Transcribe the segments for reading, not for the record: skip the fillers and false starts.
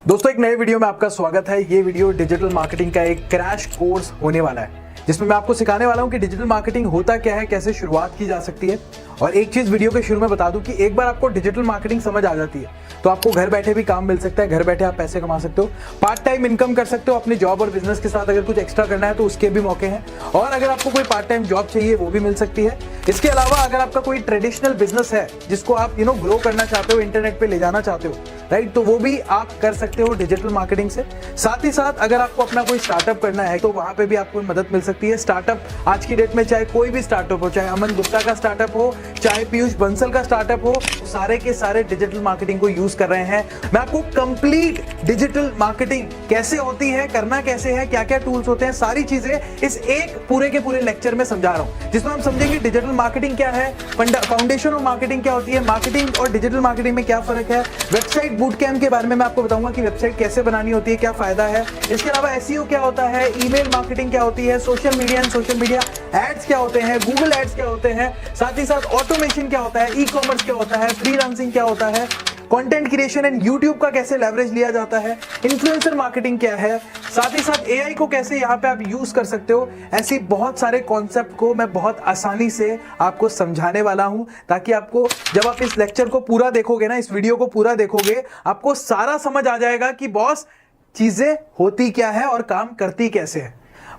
दोस्तों एक नए वीडियो में आपका स्वागत है। ये वीडियो डिजिटल मार्केटिंग का एक क्रैश कोर्स होने वाला है, जिसमें मैं आपको सिखाने वाला हूं कि डिजिटल मार्केटिंग होता क्या है, कैसे शुरुआत की जा सकती है। और एक चीज वीडियो के शुरू में बता दूं कि एक बार आपको डिजिटल मार्केटिंग समझ आ जाती है तो आपको घर बैठे भी काम मिल सकता है, घर बैठे आप पैसे कमा सकते हो, पार्ट टाइम इनकम कर सकते हो, अपनी जॉब और बिजनेस के साथ अगर कुछ एक्स्ट्रा करना है तो उसके भी मौके हैं। और अगर आपको कोई पार्ट टाइम जॉब चाहिए वो भी मिल सकती है। इसके अलावा अगर आपका कोई ट्रेडिशनल बिजनेस है जिसको आप ग्रो करना चाहते हो, इंटरनेट पे ले जाना चाहते हो, राइट, तो वो भी आप कर सकते हो डिजिटल मार्केटिंग से। साथ ही साथ अगर आपको अपना कोई स्टार्टअप करना है तो वहां पे भी आपको मदद मिल सकती है। स्टार्टअप आज की डेट में चाहे कोई भी स्टार्टअप हो, चाहे अमन गुप्ता का स्टार्टअप हो, चाहे पीयूष बंसल का स्टार्टअप हो, सारे के सारे डिजिटल मार्केटिंग को यूज कर रहे हैं। मैं आपको कंप्लीट डिजिटल मार्केटिंग कैसे होती है, करना कैसे है, क्या क्या टूल्स होते हैं, सारी चीजें इस एक पूरे के पूरे लेक्चर में समझा रहा हूं, जिसमें हम समझेंगे डिजिटल मार्केटिंग क्या है, फाउंडेशन ऑफ मार्केटिंग क्या होती है, मार्केटिंग और डिजिटल मार्केटिंग में क्या फर्क है, वेबसाइट बूट कैम्प के बारे में मैं आपको बताऊंगा कि वेबसाइट कैसे बनानी होती है, क्या फायदा है। इसके अलावा एसईओ क्या होता है, ईमेल मार्केटिंग क्या होती है, social media and social media ads क्या होते हैं, गूगल एड्स क्या होते हैं, साथ ही साथ ऑटोमेशन क्या होता है, ई कॉमर्स क्या होता है, फ्रीलांसिंग क्या होता है, कंटेंट क्रिएशन एंड यूट्यूब का कैसे लेवरेज लिया जाता है, इन्फ्लुएंसर मार्केटिंग क्या है, साथ ही साथ एआई को कैसे यहाँ पे आप यूज कर सकते हो। ऐसी बहुत सारे कॉन्सेप्ट को मैं बहुत आसानी से आपको समझाने वाला हूं, ताकि आपको जब आप इस लेक्चर को पूरा देखोगे ना, इस वीडियो को पूरा देखोगे, आपको सारा समझ आ जाएगा कि बॉस चीजें होती क्या है और काम करती कैसे है।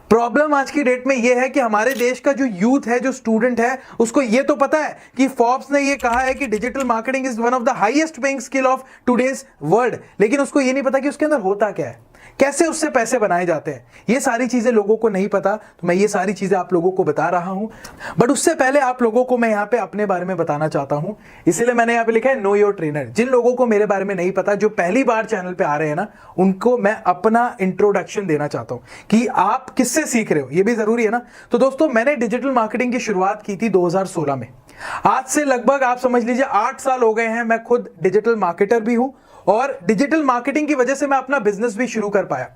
प्रॉब्लम आज की डेट में यह है कि हमारे देश का जो यूथ है, जो स्टूडेंट है, उसको यह तो पता है कि फोर्ब्स ने यह कहा है कि digital marketing is one of the highest paying skill of today's world, लेकिन उसको यह नहीं पता कि उसके अंदर होता क्या है, कैसे उससे पैसे बनाए जाते हैं। ये सारी चीजें लोगों को नहीं पता, तो मैं ये सारी चीजें आप लोगों को बता रहा हूं। बट उससे पहले आप लोगों को मैं यहाँ पे अपने बारे में बताना चाहता हूं, इसीलिए मैंने यहाँ पे लिखा है नो योर ट्रेनर। जिन लोगों को मेरे बारे में नहीं पता, जो पहली बार चैनल पे आ रहे हैं ना, उनको मैं अपना इंट्रोडक्शन देना चाहता हूं कि आप किससे सीख रहे हो, ये भी जरूरी है ना। तो दोस्तों, मैंने डिजिटल मार्केटिंग की शुरुआत की थी 2016 में। आज से लगभग आप समझ लीजिए 8 साल हो गए हैं। मैं खुद डिजिटल मार्केटर भी हूं और डिजिटल मार्केटिंग की वजह से मैं अपना बिजनेस भी शुरू कर पाया।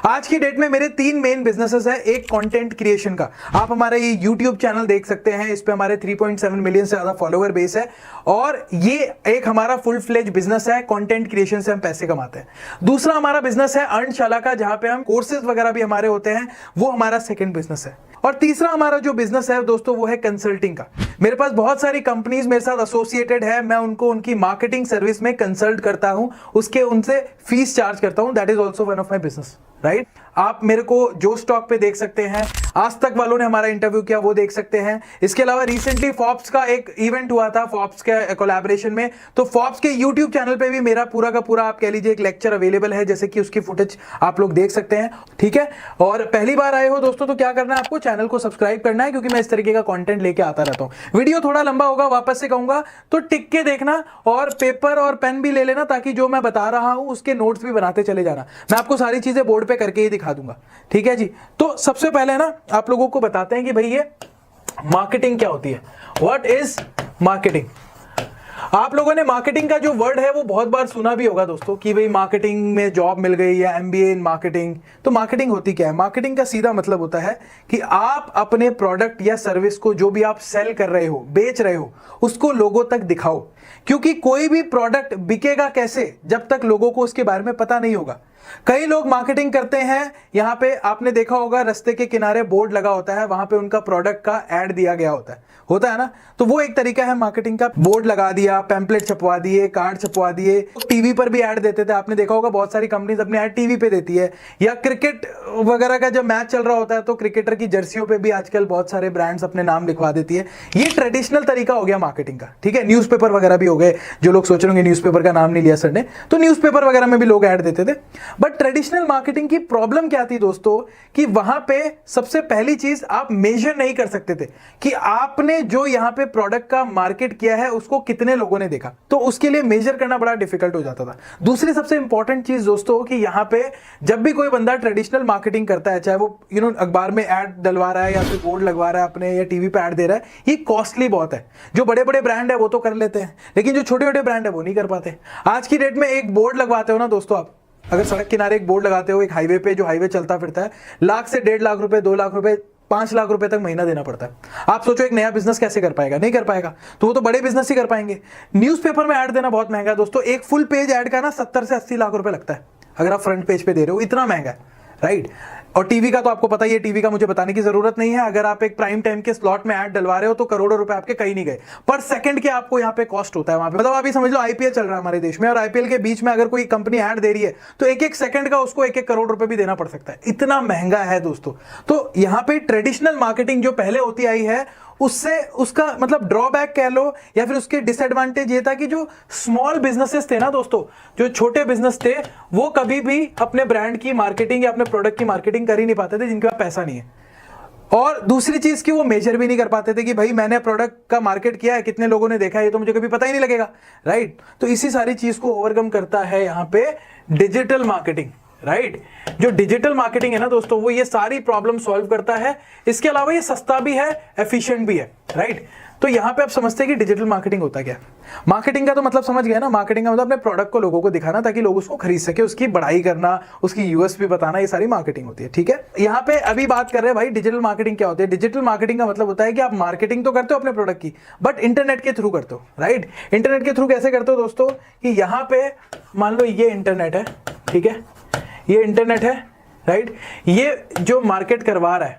आज की डेट में मेरे 3 मेन बिजनेसेस है। एक कंटेंट क्रिएशन का, आप हमारा ये YouTube चैनल देख सकते हैं, इस पे हमारे 3.7 मिलियन से ज्यादा फॉलोअर बेस है, और ये एक हमारा फुल फ्लेज बिजनेस है। कंटेंट क्रिएशन से हम पैसे कमाते हैं। दूसरा हमारा बिजनेस है अर्नशाला का, जहां पे हम कोर्सेज वगैरह भी हमारे होते हैं, वो हमारा सेकंड बिजनेस है। और तीसरा हमारा जो बिजनेस है दोस्तों, वो है कंसल्टिंग का। मेरे पास बहुत सारी कंपनीज मेरे साथ एसोसिएटेड है, मैं उनको उनकी मार्केटिंग सर्विस में कंसल्ट करता हूं, उसके उनसे फीस चार्ज करता हूं। That is also one of my business, right. आप मेरे को जो स्टॉक पे देख सकते हैं, आज तक वालों ने हमारा इंटरव्यू किया, वो देख सकते हैं। इसके अलावा रिसेंटली फोर्ब्स का एक इवेंट हुआ था, फोर्ब्स के कोलैबोरेशन में, तो फोर्ब्स के यूट्यूब चैनल पे भी मेरा पूरा का पूरा, आप कह लीजिए, एक लेक्चर अवेलेबल है, जैसे कि उसकी फुटेज आप लोग देख सकते हैं, ठीक है। और पहली बार आए हो दोस्तों तो क्या करना है, आपको चैनल को सब्सक्राइब करना है, क्योंकि मैं इस तरीके का कंटेंट लेके आता रहता हूं। वीडियो थोड़ा लंबा होगा, वापस से कहूंगा, तो टिक के देखना और पेपर और पेन भी ले लेना, ताकि जो मैं बता रहा हूं उसके नोट्स भी बनाते चले जाना। मैं आपको सारी चीजें बोर्ड पे करके ही दिखा दूंगा, ठीक है जी। तो सबसे पहले ना आप लोगों को बताते हैं कि भाई ये मार्केटिंग क्या होती है। What is marketing? आप लोगों ने मार्केटिंग का जो वर्ड है वो बहुत बार सुना भी होगा दोस्तों, कि भाई मार्केटिंग में जॉब मिल गई या एमबीए इन मार्केटिंग। तो मार्केटिंग होती क्या है? मार्केटिंग का सीधा मतलब होता है कि आप अपने प्रोडक्ट या सर्विस को, जो भी आप सेल कर रहे हो, बेच रहे हो, उसको लोगों तक दिखाओ। क्योंकि कोई भी प्रोडक्ट बिकेगा कैसे जब तक लोगों को उसके बारे में पता नहीं होगा। कई लोग मार्केटिंग करते हैं, यहां पे आपने देखा होगा रास्ते के किनारे बोर्ड लगा होता है, वहां पे उनका प्रोडक्ट का ऐड दिया गया होता है ना। तो वो एक तरीका है मार्केटिंग का। बोर्ड लगा दिया, पैम्पलेट छपवा दिए, कार्ड छपवा दिए, टीवी पर भी ऐड देते थे, आपने देखा होगा बहुत सारी कंपनीज अपने ऐड टीवी पे देती है। या क्रिकेट वगैरह का जब मैच चल रहा होता है तो क्रिकेटर की जर्सियों पे भी आजकल बहुत सारे ब्रांड्स अपने नाम लिखवा देती है। ये ट्रेडिशनल तरीका हो गया मार्केटिंग का, ठीक है। न्यूज़पेपर वगैरह भी हो गए, जो लोग सोच रहे होंगे न्यूज़पेपर का नाम नहीं लिया सर ने, तो न्यूज़पेपर वगैरह में भी लोग ऐड देते थे। बट ट्रेडिशनल मार्केटिंग की प्रॉब्लम क्या थी दोस्तों, कि वहां पे सबसे पहली चीज आप मेजर नहीं कर सकते थे कि आपने जो यहां पे प्रोडक्ट का मार्केट किया है उसको कितने लोगों ने देखा। तो उसके लिए मेजर करना बड़ा डिफिकल्ट हो जाता था। दूसरी सबसे इंपॉर्टेंट चीज दोस्तों, कि यहां पे जब भी कोई बंदा ट्रेडिशनल मार्केटिंग करता है, चाहे वो अखबार में ऐड डलवा रहा है या फिर बोर्ड लगवा रहा है अपने, या टीवी पे ऐड दे रहा है, ये कॉस्टली बहुत है। जो बड़े बड़े ब्रांड है वो तो कर लेते हैं, लेकिन जो छोटे छोटे ब्रांड है वो नहीं कर पाते। आज की डेट में एक बोर्ड लगवाते हो ना दोस्तों, आप अगर सड़क किनारे एक बोर्ड लगाते हो, एक हाईवे पे, जो हाईवे चलता फिरता है, लाख से 1.5 लाख रुपए, 2 लाख रुपए, 5 लाख रुपए तक महीना देना पड़ता है। आप सोचो एक नया बिजनेस कैसे कर पाएगा? नहीं कर पाएगा। तो वो तो बड़े बिजनेस ही कर पाएंगे। न्यूज़पेपर में ऐड देना बहुत महंगा है दोस्तों। एक फुल पेज ऐड का ना 70 से 80 लाख रुपए लगता है। अगर आप फ्रंट पेज पे दे रहे हो, इतना महंगा है, राइट। और टीवी का तो आपको पता ही है, टीवी का मुझे बताने की जरूरत नहीं है। अगर आप एक प्राइम टाइम के स्लॉट में ऐड डलवा रहे हो तो करोड़ों रुपए आपके कहीं नहीं गए, पर सेकंड के आपको यहाँ पे कॉस्ट होता है वहां पे। मतलब आप ये समझ लो आईपीएल चल रहा है हमारे देश में, और आईपीएल के बीच में अगर कोई कंपनी ऐड दे रही है तो एक एक सेकंड का उसको 1-1 करोड़ रुपए भी देना पड़ सकता है, इतना महंगा है दोस्तों। तो यहाँ पे ट्रेडिशनल मार्केटिंग जो पहले होती आई है, उससे उसका मतलब ड्रॉबैक कह लो या फिर उसके डिसएडवांटेज ये था कि जो स्मॉल बिजनेसेस थे ना दोस्तों, जो छोटे बिजनेस थे, वो कभी भी अपने ब्रांड की मार्केटिंग या अपने प्रोडक्ट की मार्केटिंग कर ही नहीं पाते थे, जिनके पास पैसा नहीं है। और दूसरी चीज की वो मेजर भी नहीं कर पाते थे कि भाई मैंने प्रोडक्ट का मार्केट किया है, कितने लोगों ने देखा है, ये तो मुझे कभी पता ही नहीं लगेगा, राइट। तो इसी सारी चीज को ओवरकम करता है यहाँ पे डिजिटल मार्केटिंग, राइट। जो डिजिटल मार्केटिंग है ना दोस्तों, वो ये सारी प्रॉब्लम सॉल्व करता है। इसके अलावा ये सस्ता भी है, एफिशिएंट भी है, राइट। तो यहां पे आप समझते हैं कि डिजिटल मार्केटिंग होता क्या है। मार्केटिंग का तो मतलब समझ गए ना, मार्केटिंग का मतलब अपने प्रोडक्ट को लोगों को दिखाना ताकि लोग उसको खरीद सके, उसकी बढ़ाई करना, उसकी यूएसपी बताना, ये सारी मार्केटिंग होती है, ठीक है। यहाँ पे अभी बात कर रहे हैं भाई डिजिटल मार्केटिंग क्या होती है। डिजिटल मार्केटिंग का मतलब होता है कि आप मार्केटिंग तो करते हो अपने प्रोडक्ट की, बट इंटरनेट के थ्रू करते हो, राइट। इंटरनेट के थ्रू कैसे करते हो दोस्तों, कि यहाँ पे मान लो ये इंटरनेट है, ठीक है, ये इंटरनेट है, राइट। ये जो मार्केट करवा रहा है,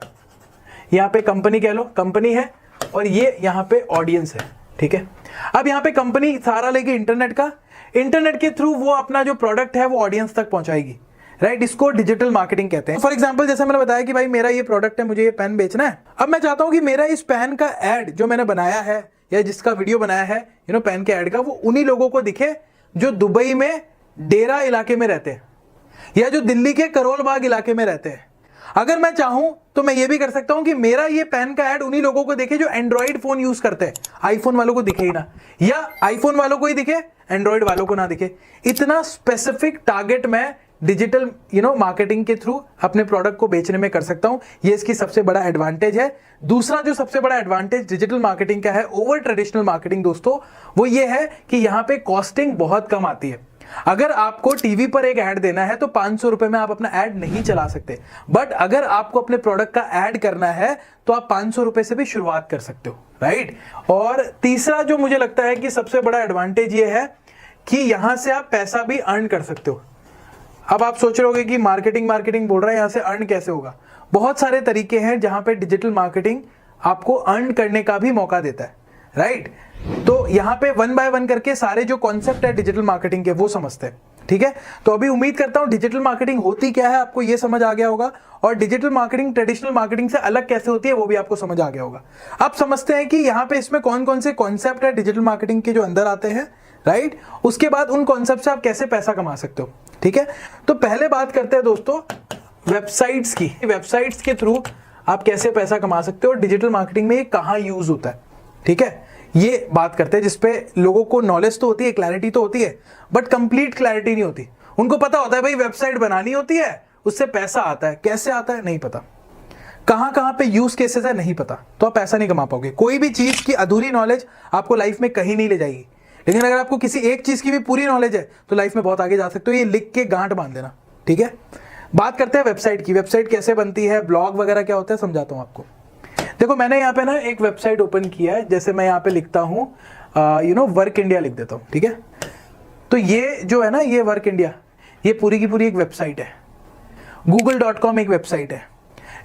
यहाँ पे कंपनी कह लो, कंपनी है, और ये यहाँ पे ऑडियंस है, ठीक है। अब यहाँ पे कंपनी सहारा लेगी इंटरनेट का, इंटरनेट के थ्रू वो अपना जो प्रोडक्ट है वो ऑडियंस तक पहुंचाएगी, राइट। इसको डिजिटल मार्केटिंग कहते हैं। फॉर एग्जांपल जैसे मैंने बताया कि भाई मेरा ये प्रोडक्ट है, मुझे ये पेन बेचना है। अब मैं चाहता हूं कि मेरा इस पेन का एड जो मैंने बनाया है या जिसका वीडियो बनाया है, पेन के एड का, वो उन्हीं लोगों को दिखे जो दुबई में डेरा इलाके में रहते हैं या जो दिल्ली के करोल बाग इलाके में रहते हैं। अगर मैं चाहूं तो मैं ये भी कर सकता हूं कि मेरा ये पेन का ऐड उन्हीं लोगों को दिखे जो एंड्रॉइड फोन यूज करते हैं, आईफोन वालों को दिखे ही ना, या आईफोन वालों को ही दिखे, एंड्रॉइड वालों को ना दिखे। इतना स्पेसिफिक टारगेट मैं डिजिटल मार्केटिंग के थ्रू अपने प्रोडक्ट को बेचने में कर सकता हूं। ये इसकी सबसे बड़ा एडवांटेज है। दूसरा जो सबसे बड़ा एडवांटेज डिजिटल मार्केटिंग का है ओवर ट्रेडिशनल मार्केटिंग दोस्तों, वो ये है कि यहां पे कॉस्टिंग बहुत कम आती है। अगर आपको टीवी पर एक ऐड देना है तो 500 रुपए में आप अपना ऐड नहीं चला सकते, बट अगर आपको अपने प्रोडक्ट का ऐड करना है तो आप 500 रुपए से भी शुरुआत कर सकते हो, राइट। और तीसरा जो मुझे लगता है कि सबसे बड़ा एडवांटेज ये है कि यहां से आप पैसा भी अर्न कर सकते हो। अब आप सोच रहे होगे कि मार्केटिंग बोल रहा है, यहां से अर्न कैसे होगा। बहुत सारे तरीके हैं जहां पे डिजिटल मार्केटिंग आपको अर्न करने का भी मौका देता है, राइट। तो यहां पे 1 बाय 1 करके सारे जो कॉन्सेप्ट है डिजिटल मार्केटिंग के वो समझते हैं, ठीक है। तो अभी उम्मीद करता हूं डिजिटल मार्केटिंग होती क्या है आपको ये समझ आ गया होगा, और डिजिटल मार्केटिंग ट्रेडिशनल मार्केटिंग से अलग कैसे होती है वो भी आपको समझ आ गया होगा। आप समझते हैं कि यहाँ पे इसमें कौन कौन से कॉन्सेप्ट है डिजिटल मार्केटिंग के जो अंदर आते हैं, राइट। उसके बाद उन कॉन्सेप्ट से आप कैसे पैसा कमा सकते हो, ठीक है। तो पहले बात करते हैं दोस्तों वेबसाइट्स की। वेबसाइट्स के थ्रू आप कैसे पैसा कमा सकते हो, डिजिटल मार्केटिंग में ये कहाँ यूज होता है, ठीक है। ये बात करते हैं जिसपे लोगों को नॉलेज तो होती है, क्लैरिटी तो होती है, बट कंप्लीट क्लैरिटी नहीं होती। उनको पता होता है भाई वेबसाइट बनानी होती है, उससे पैसा आता है, कैसे आता है नहीं पता, कहां पे यूज केसेस है नहीं पता, तो आप पैसा नहीं कमा पाओगे। कोई भी चीज की अधूरी नॉलेज आपको लाइफ में कहीं नहीं ले जाएगी, लेकिन अगर आपको किसी एक चीज की भी पूरी नॉलेज है तो लाइफ में बहुत आगे जा सकते हो। ये लिख के गांठ बांध देना, ठीक है। बात करते हैं वेबसाइट की। वेबसाइट कैसे बनती है, ब्लॉग वगैरह क्या होता है, समझाता हूं आपको। देखो मैंने यहाँ पे ना एक वेबसाइट ओपन किया है, जैसे मैं यहाँ पे लिखता हूँ वर्क इंडिया लिख देता हूँ, ठीक है। तो ये जो है ना, ये वर्क इंडिया, ये पूरी की पूरी एक वेबसाइट है। google.com एक वेबसाइट है,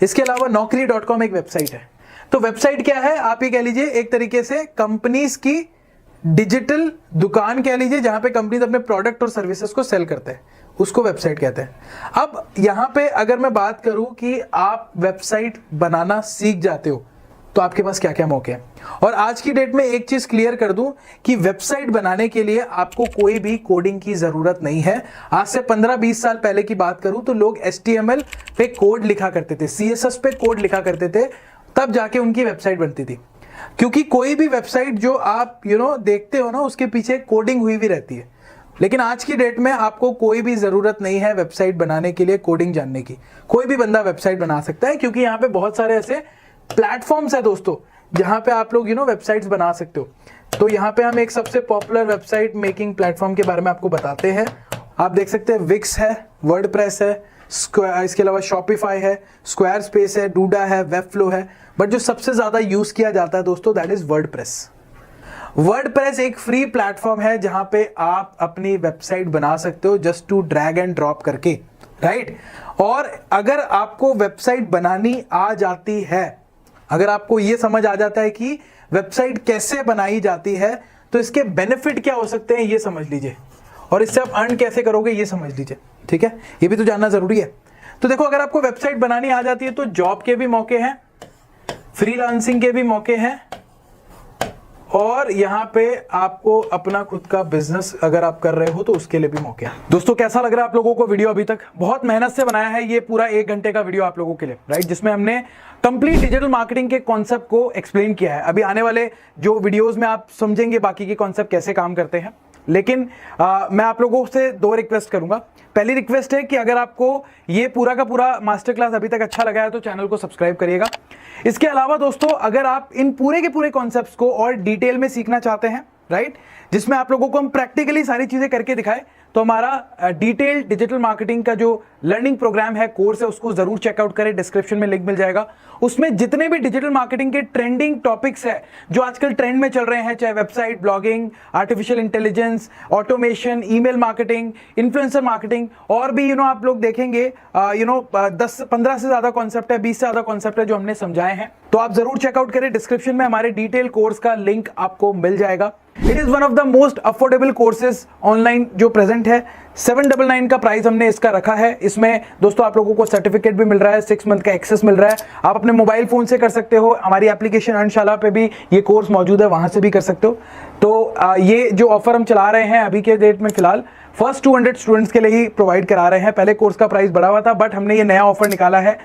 इसके अलावा naukri.com एक वेबसाइट है। तो वेबसाइट क्या है, आप ये कह लीजिए एक तरीके से कंपनीज की डिजिटल दुकान कह लीजिए, जहां पे कंपनीज अपने प्रोडक्ट और सर्विसेज को सेल करते हैं, उसको वेबसाइट कहते हैं। अब यहां पे अगर मैं बात करूं कि आप वेबसाइट बनाना सीख जाते हो तो आपके पास क्या क्या मौके हैं। और आज की डेट में एक चीज क्लियर कर दूं कि वेबसाइट बनाने के लिए आपको कोई भी कोडिंग की जरूरत नहीं है। आज से 15-20 साल पहले की बात करूं तो लोग HTML पे कोड लिखा करते थे, CSS पे कोड लिखा करते थे, तब जाके उनकी वेबसाइट बनती थी। क्योंकि कोई भी वेबसाइट जो आप देखते हो ना, उसके पीछे कोडिंग हुई भी रहती है। लेकिन आज की डेट में आपको कोई भी जरूरत नहीं है वेबसाइट बनाने के लिए कोडिंग जानने की। कोई भी बंदा वेबसाइट बना सकता है, क्योंकि यहाँ पे बहुत सारे ऐसे प्लेटफॉर्म्स है दोस्तों जहां पे आप लोग वेबसाइट्स बना सकते हो। तो यहाँ पे हम एक सबसे पॉपुलर वेबसाइट मेकिंग प्लेटफॉर्म के बारे में आपको बताते हैं। आप देख सकते हैं विक्स है, वर्डप्रेस है, इसके अलावा शॉपिफाई है, स्क्वायर स्पेस है, डूडा है, वेबफ्लो है, बट जो सबसे ज्यादा यूज किया जाता है दोस्तों दैट इज वर्डप्रेस। वर्डप्रेस एक फ्री प्लेटफॉर्म है जहां पे आप अपनी वेबसाइट बना सकते हो just to drag and drop करके, राइट। और अगर आपको वेबसाइट बनानी आ जाती है, अगर आपको यह समझ आ जाता है कि वेबसाइट कैसे बनाई जाती है, तो इसके बेनिफिट क्या हो सकते हैं ये समझ लीजिए, और इससे आप अर्न कैसे करोगे ये समझ लीजिए, ठीक है। ये भी तो जानना जरूरी है। तो देखो, अगर आपको वेबसाइट बनानी आ जाती है तो जॉब के भी मौके हैं, फ्रीलांसिंग के भी मौके हैं, और यहां पे आपको अपना खुद का बिजनेस अगर आप कर रहे हो तो उसके लिए भी मौके हैं। दोस्तों, कैसा लग रहा है आप लोगों को वीडियो? अभी तक बहुत मेहनत से बनाया है ये पूरा 1 घंटे का वीडियो आप लोगों के लिए, राइट, जिसमें हमने कंप्लीट डिजिटल मार्केटिंग के कॉन्सेप्ट को एक्सप्लेन किया है। अभी आने वाले जो वीडियोस में आप समझेंगे बाकी के कॉन्सेप्ट कैसे काम करते हैं। लेकिन मैं आप लोगों से 2 रिक्वेस्ट करूंगा। पहली रिक्वेस्ट है कि अगर आपको ये पूरा का पूरा मास्टर क्लास अभी तक अच्छा लगा है तो चैनल को सब्सक्राइब करिएगा। इसके अलावा दोस्तों, अगर आप इन पूरे के पूरे कॉन्सेप्ट्स को और डिटेल में सीखना चाहते हैं, राइट, जिसमें आप लोगों को हम प्रैक्टिकली सारी चीजें करके दिखाएं, तो हमारा डिटेल डिजिटल मार्केटिंग का जो लर्निंग प्रोग्राम है, कोर्स है, उसको जरूर चेकआउट करें। डिस्क्रिप्शन में लिंक मिल जाएगा। उसमें जितने भी डिजिटल मार्केटिंग के ट्रेंडिंग टॉपिक्स है जो आजकल ट्रेंड में चल रहे हैं, चाहे website, blogging, artificial intelligence, automation, email marketing, influencer marketing, और भी आप लोग देखेंगे 10-15 से ज्यादा कॉन्सेप्ट है, 20 से ज्यादा कॉन्सेप्ट है जो हमने समझाए हैं। तो आप जरूर चेकआउट करें। डिस्क्रिप्शन में हमारे डिटेल कोर्स का लिंक आपको मिल जाएगा। It is one of the most affordable courses online जो प्रेजेंट है। 799 का प्राइस हमने इसका रखा है। इसमें दोस्तों आप लोगों को सर्टिफिकेट भी मिल रहा है, 6 मंथ का एक्सेस मिल रहा है। आप अपने मोबाइल फोन से कर सकते हो, हमारी एप्लीकेशन अर्नशाला पे भी ये कोर्स मौजूद है, वहां से भी कर सकते हो। तो ये जो ऑफर हम चला रहे हैं अभी के डेट में फिलहाल फर्स्ट 200 स्टूडेंट्स के लिए ही प्रोवाइड करा रहे हैं। पहले कोर्स का प्राइस बढ़ा हुआ था, बट हमने ये नया ऑफर निकाला है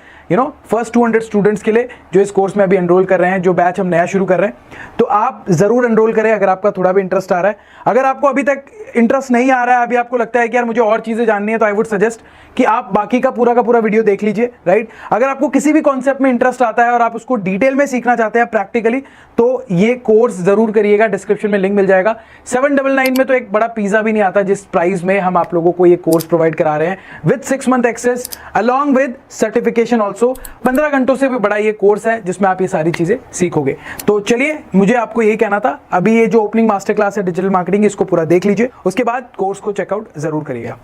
फर्स्ट 200 स्टूडेंट्स के लिए जो इस कोर्स में अभी एनरोल कर रहे हैं, जो बैच हम नया शुरू कर रहे हैं। तो आप जरूर एनरोल करें अगर आपका थोड़ा भी इंटरेस्ट आ रहा है। अगर आपको अभी तक इंटरेस्ट नहीं आ रहा है, अभी आपको लगता है कि यार मुझे और चीजें जाननी है, तो आई वुड सजेस्ट कि आप बाकी का पूरा वीडियो देख लीजिए, राइट। अगर आपको किसी भी कॉन्सेप्ट में इंटरेस्ट आता है और आप उसको डिटेल में सीखना चाहते हैं प्रैक्टिकली, तो ये कोर्स जरूर करिएगा। डिस्क्रिप्शन में लिंक मिल जाएगा। 799 में तो एक बड़ा पिज्जा भी नहीं आता जिस प्राइस में हम आप लोगों को ये कोर्स प्रोवाइड करा रहे हैं, with 6 month access along with certification also. 15 घंटों से भी बड़ा ये कोर्स है जिसमें आप ये सारी चीजें सीखोगे। तो चलिए, मुझे आपको यही कहना था। अभी ये जो ओपनिंग मास्टर क्लास है डिजिटल मार्केटिंग, इसको पूरा देख लीजिए, उसके बाद कोर्स को चेकआउट जरूर करिएगा।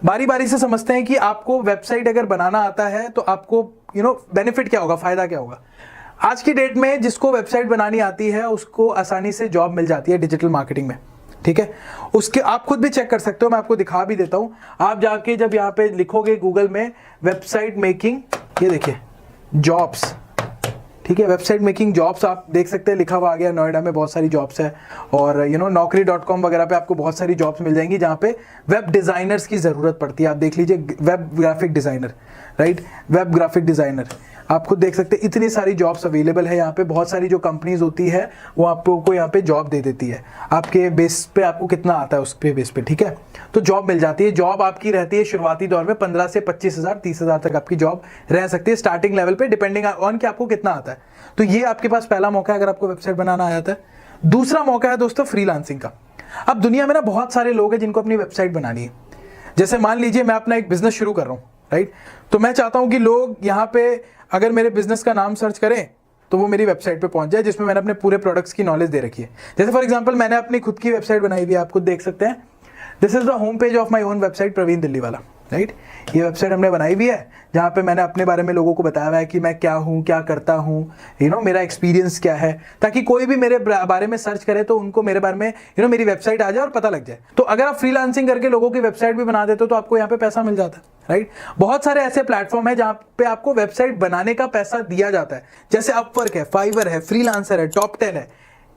बारी बारी से समझते हैं कि आपको वेबसाइट अगर बनाना आता है तो आपको बेनिफिट क्या होगा, फायदा क्या होगा। आज की डेट में जिसको वेबसाइट बनानी आती है उसको आसानी से जॉब मिल जाती है डिजिटल मार्केटिंग में, ठीक है। उसके आप खुद भी चेक कर सकते हो, मैं आपको दिखा भी देता हूं। आप जाके जब यहाँ पे लिखोगे गूगल में वेबसाइट मेकिंग, ये देखिए जॉब्स, ठीक है, वेबसाइट मेकिंग जॉब्स आप देख सकते हैं, लिखा हुआ आ गया। नोएडा में बहुत सारी जॉब्स है, और naukri.com वगैरह पे आपको बहुत सारी जॉब्स मिल जाएंगी जहाँ पे वेब डिजाइनर्स की जरूरत पड़ती है। आप देख लीजिए web graphic designer, right, web graphic designer आप खुद देख सकते हैं। इतनी सारी जॉब्स अवेलेबल है यहाँ पे। बहुत सारी जो कंपनीज होती है वो आपको यहाँ पे जॉब दे देती है, आपके बेस पे आपको कितना आता है उस पे बेस पे, ठीक है। तो जॉब मिल जाती है। जॉब आपकी रहती है शुरुआती दौर में 15 से 25,000 30,000 तक आपकी जॉब रह सकती है स्टार्टिंग लेवल पे, डिपेंडिंग ऑन कि आपको कितना आता है। तो ये आपके पास पहला मौका है अगर आपको वेबसाइट बनाना आ जाता है। दूसरा मौका है दोस्तों फ्रीलांसिंग का। अब दुनिया में ना बहुत सारे लोग हैं जिनको अपनी वेबसाइट बनानी है। जैसे मान लीजिए मैं अपना एक बिजनेस शुरू कर रहा हूँ, राइट, तो मैं चाहता हूं कि लोग यहाँ पे अगर मेरे बिजनेस का नाम सर्च करें तो वो मेरी वेबसाइट पे पहुंच जाए जिसमें मैंने अपने पूरे प्रोडक्ट्स की नॉलेज दे रखी है। जैसे फॉर एग्जांपल मैंने अपनी खुद की वेबसाइट बनाई हुई है, आप खुद देख सकते हैं। This is the home page of my own website Praveen Delhi वाला, राइट। ये वेबसाइट हमने बनाई हुई है जहाँ पे मैंने अपने बारे में लोगों को बताया हुआ है कि मैं क्या हूँ, क्या करता हूँ, मेरा एक्सपीरियंस क्या है, ताकि कोई भी मेरे बारे में सर्च करे तो उनको मेरे बारे में मेरी वेबसाइट आ जाए और पता लग जाए। तो अगर आप फ्रीलांसिंग करके लोगों की वेबसाइट भी बना देते हो तो आपको यहाँ पे पैसा मिल जाता है, राइट। बहुत सारे ऐसे प्लेटफॉर्म है जहाँ पे आपको वेबसाइट बनाने का पैसा दिया जाता है, जैसे अपवर्क है, फाइवर है, फ्रीलांसर है, टॉप 10 है।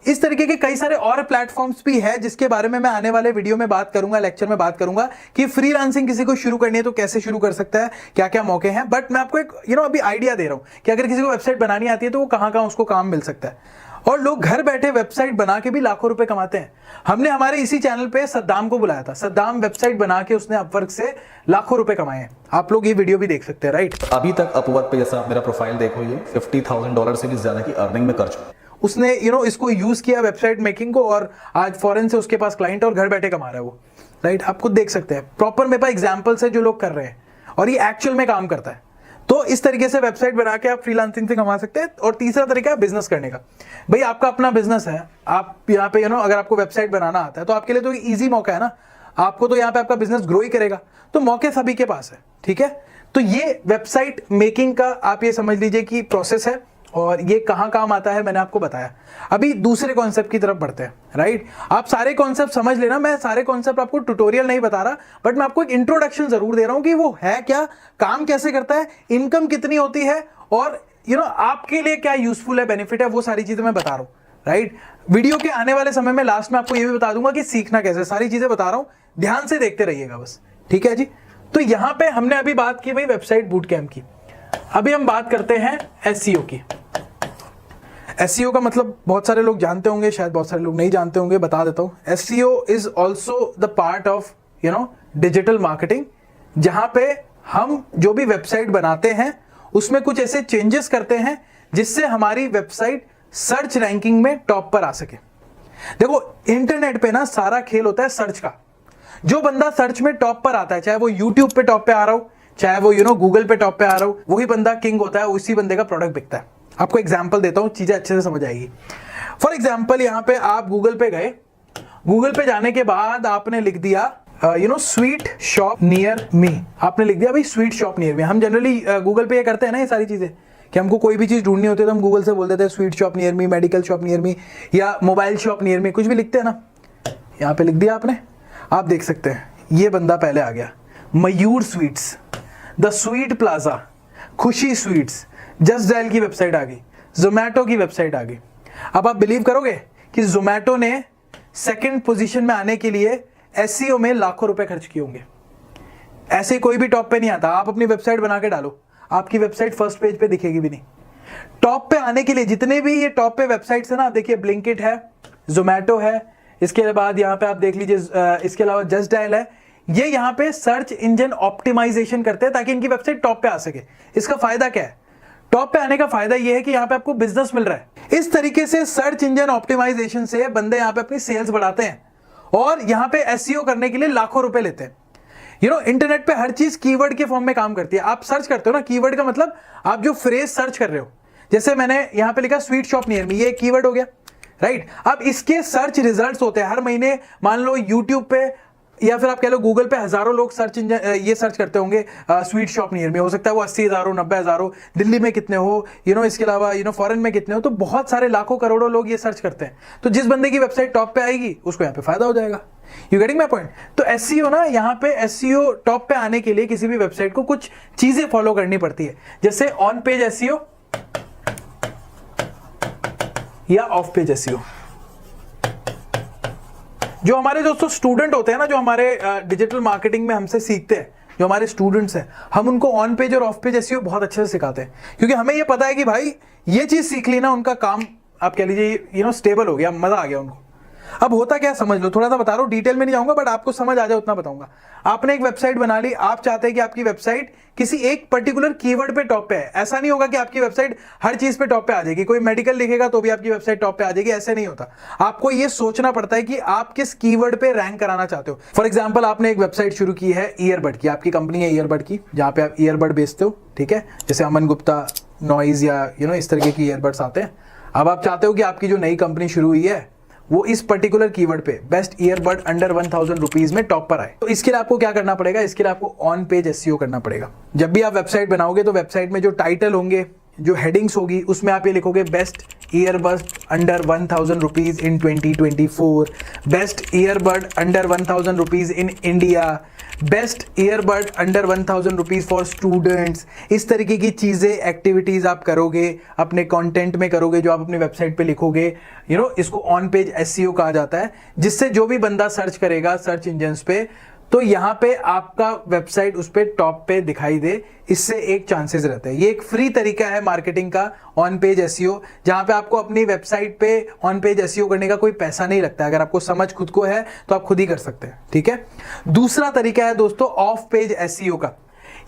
इस तरीके के कई सारे और प्लेटफॉर्म्स भी है जिसके बारे में मैं आने वाले वीडियो में बात करूंगा, लेक्चर में बात करूंगा कि फ्रीलांसिंग किसी को शुरू करनी है तो कैसे शुरू कर सकता है, क्या क्या मौके हैं। बट मैं आपको एक अभी आइडिया दे रहा हूं कि अगर किसी को वेबसाइट बनानी आती है तो वो कहां कहां उसको काम मिल सकता है। और लोग घर बैठे वेबसाइट बना के भी लाखों रुपए कमाते हैं। हमने हमारे इसी चैनल पे सद्दाम को बुलाया था। सद्दाम वेबसाइट बना के उसने अपवर्क से लाखों रुपए कमाए हैं। आप लोग ये वीडियो भी देख सकते हैं, राइट। अभी तक अपवर्क पे जैसा आप मेरा प्रोफाइल देखो, ये $50,000 से भी ज्यादा की अर्निंग में कर चुका। उसने इसको यूज किया वेबसाइट मेकिंग को, और आज फॉरेन से उसके पास क्लाइंट और घर बैठे कमा रहा है वो, राइट। आप खुद देख सकते हैं। प्रॉपर मेरे पास एग्जांपल्स है जो लोग कर रहे हैं और ये एक्चुअल में काम करता है। तो इस तरीके से वेबसाइट बना के आप फ्रीलांसिंग से कमा सकते हैं। और तीसरा तरीका है बिजनेस करने का। भाई आपका अपना बिजनेस है, आप यहाँ पे अगर आपको वेबसाइट बनाना आता है तो आपके लिए तो इजी मौका है ना, आपको तो यहाँ पे आपका बिजनेस ग्रो ही करेगा। तो मौके सभी के पास है, ठीक है। तो ये वेबसाइट मेकिंग का आप ये समझ लीजिए कि प्रोसेस है और ये कहाँ काम आता है मैंने आपको बताया। अभी दूसरे कॉन्सेप्ट की तरफ बढ़ते हैं, राइट। आप सारे कॉन्सेप्ट समझ लेना, मैं सारे कॉन्सेप्ट आपको ट्यूटोरियल नहीं बता रहा, बट मैं आपको एक इंट्रोडक्शन जरूर दे रहा हूं कि वो है क्या, काम कैसे करता है, इनकम कितनी होती है और आपके लिए क्या यूजफुल है, बेनिफिट है, वो सारी चीजें मैं बता रहा हूं, राइट। वीडियो के आने वाले समय में लास्ट में आपको ये भी बता दूंगा कि सीखना कैसे, सारी चीजें बता रहा हूं, ध्यान से देखते रहिएगा बस, ठीक है जी। तो यहां पे हमने अभी बात की भाई वेबसाइट बूट कैंप की। अभी हम बात करते हैं एसईओ की। एसईओ का मतलब बहुत सारे लोग जानते होंगे, शायद बहुत सारे लोग नहीं जानते होंगे, बता देता हूं। SEO is also the part of digital marketing, जहां पे हम जो भी वेबसाइट बनाते हैं उसमें कुछ ऐसे चेंजेस करते हैं जिससे हमारी वेबसाइट सर्च रैंकिंग में टॉप पर आ सके। देखो इंटरनेट पे ना सारा खेल होता है सर्च का। जो बंदा सर्च में टॉप पर आता है, चाहे वो यूट्यूब पे टॉप पे आ रहा हो, चाहे वो गूगल पे टॉप पे आ रहा हो, वही बंदा किंग होता है, उसी बंदे का प्रोडक्ट बिकता है। आपको एग्जांपल देता हूं, चीजें अच्छे से समझ आएगी। फॉर एग्जांपल यहां पे आप गूगल पे गए, गूगल पे जाने के बाद आपने लिख दिया स्वीट शॉप नियर मी, आपने लिख दिया भाई स्वीट शॉप नियर मी। हम जनरली गूगल पे ये करते हैं ना ये सारी चीजें कि हमको कोई भी चीज ढूंढनी होती है तो हम गूगल से बोल देते हैं sweet shop near me, medical shop near me या मोबाइल शॉप नियर मी, कुछ भी लिखते हैं ना। यहां पे लिख दिया आपने, आप देख सकते हैं ये बंदा पहले आ गया, मयूर स्वीट्स, द स्वीट प्लाजा, खुशी स्वीट्स, जस्ट डायल की वेबसाइट आ गई, जोमैटो की वेबसाइट आ गई। अब आप बिलीव करोगे कि जोमैटो ने सेकंड पोजीशन में आने के लिए एसईओ में लाखों रुपए खर्च किए होंगे। ऐसे कोई भी टॉप पे नहीं आता। आप अपनी वेबसाइट बना के डालो, आपकी वेबसाइट फर्स्ट पेज पे दिखेगी भी नहीं। टॉप पे आने के लिए जितने भी ये टॉप पे वेबसाइट्स है ना, आप देखिए ब्लिंकिट है, जोमैटो है, इसके बाद यहाँ पे आप देख लीजिए इसके अलावा जस्ट डायल है, ये यहाँ पे सर्च इंजन ऑप्टिमाइजेशन करते हैं ताकि इनकी वेबसाइट टॉप पे आ सके। इसका फायदा क्या है? टॉप पे आने का फायदा ये है कि यहाँ पे आपको बिजनेस मिल रहा है। इस तरीके से सर्च इंजन ऑप्टिमाइजेशन से बंदे यहाँ पे अपनी सेल्स बढ़ाते हैं और यहाँ पे एसईओ करने के लिए लाखों रुपए लेते हैं। इंटरनेट पे हर चीज कीवर्ड के फॉर्म में काम करती है। आप सर्च करते हो ना, कीवर्ड का मतलब आप जो फ्रेज सर्च कर रहे हो, जैसे मैंने यहाँ पे लिखा स्वीट शॉप नियर मी, ये कीवर्ड हो गया, राइट। अब इसके सर्च रिजल्ट्स होते हैं हर महीने। मान लो यूट्यूब पे या फिर आप कह लो गूगल पे हजारों लोग सर्च इंजन ये सर्च करते होंगे स्वीट शॉप नियर में। हो सकता है वो 80,000 हो, 90,000 हो, दिल्ली में कितने हो, इसके अलावा फॉरेन में कितने हो, तो बहुत सारे लाखों करोड़ों लोग ये सर्च करते हैं। तो जिस बंदे की वेबसाइट टॉप पे आएगी उसको यहाँ पे फायदा हो जाएगा। You getting my point? तो एसईओ ना, यहाँ पे एसईओ टॉप पे आने के लिए किसी भी वेबसाइट को कुछ चीजें फॉलो करनी पड़ती है, जैसे ऑन पेज एसईओ या ऑफ पेज एसईओ। जो हमारे दोस्तों स्टूडेंट होते हैं ना, जो हमारे डिजिटल मार्केटिंग में हमसे सीखते हैं, जो हमारे स्टूडेंट्स हैं, हम उनको ऑन पेज और ऑफ पेज एसईओ बहुत अच्छे से सिखाते हैं, क्योंकि हमें ये पता है कि भाई ये चीज सीख ली ना, उनका काम आप कह लीजिए स्टेबल हो गया, मजा आ गया उनको। अब होता क्या समझ लो, थोड़ा सा बता रहा हूं, डिटेल में नहीं जाऊंगा, बट आपको समझ आ जाए उतना बताऊंगा। आपने एक वेबसाइट बना ली, आप चाहते हैं कि आपकी वेबसाइट किसी एक पर्टिकुलर कीवर्ड पे टॉप पे है। ऐसा नहीं होगा कि आपकी वेबसाइट हर चीज पे टॉप पे आ जाएगी। कोई मेडिकल लिखेगा तो भी आपकी वेबसाइट टॉप पे आ जाएगी, ऐसे नहीं होता। आपको ये सोचना पड़ता है कि आप किस कीवर्ड पे रैंक कराना चाहते हो। फॉर एग्जाम्पल, आपने एक वेबसाइट शुरू की है ईयरबड की, आपकी कंपनी है ईयरबड की, जहां पे आप ईयरबड बेचते हो, ठीक है, जैसे अमन गुप्ता, नॉइज या इस तरीके की ईयरबड्स आते हैं। अब आप चाहते हो कि आपकी जो नई कंपनी शुरू हुई है वो इस पर्टिकुलर कीवर्ड पे बेस्ट ईयरबड अंडर 1000 रुपीज में टॉप पर आए। तो इसके लिए आपको क्या करना पड़ेगा? इसके लिए आपको ऑन पेज एसईओ करना पड़ेगा। जब भी आप वेबसाइट बनाओगे तो वेबसाइट में जो टाइटल होंगे, जो हेडिंग्स होगी, उसमें आप ये लिखोगे best earbud under 1000 rupees in 2024, best earbud under 1000 rupees in India, best earbud under 1000 rupees for students. इस तरीके की चीजें, एक्टिविटीज आप करोगे, अपने कंटेंट में करोगे, जो आप अपनी वेबसाइट पे लिखोगे। इसको ऑन पेज एसईओ कहा जाता है, जिससे जो भी बंदा सर्च करेगा सर्च इंजन्स पे, तो यहां पे आपका वेबसाइट उस पे टॉप पे दिखाई दे। इससे एक चांसेस रहते हैं। ये एक फ्री तरीका है मार्केटिंग का, ऑन पेज एसईओ, जहां पे आपको अपनी वेबसाइट पे ऑन पेज एसईओ करने का कोई पैसा नहीं लगता। अगर आपको समझ खुद को है तो आप खुद ही कर सकते हैं, ठीक है। दूसरा तरीका है दोस्तों ऑफ पेज एसईओ का।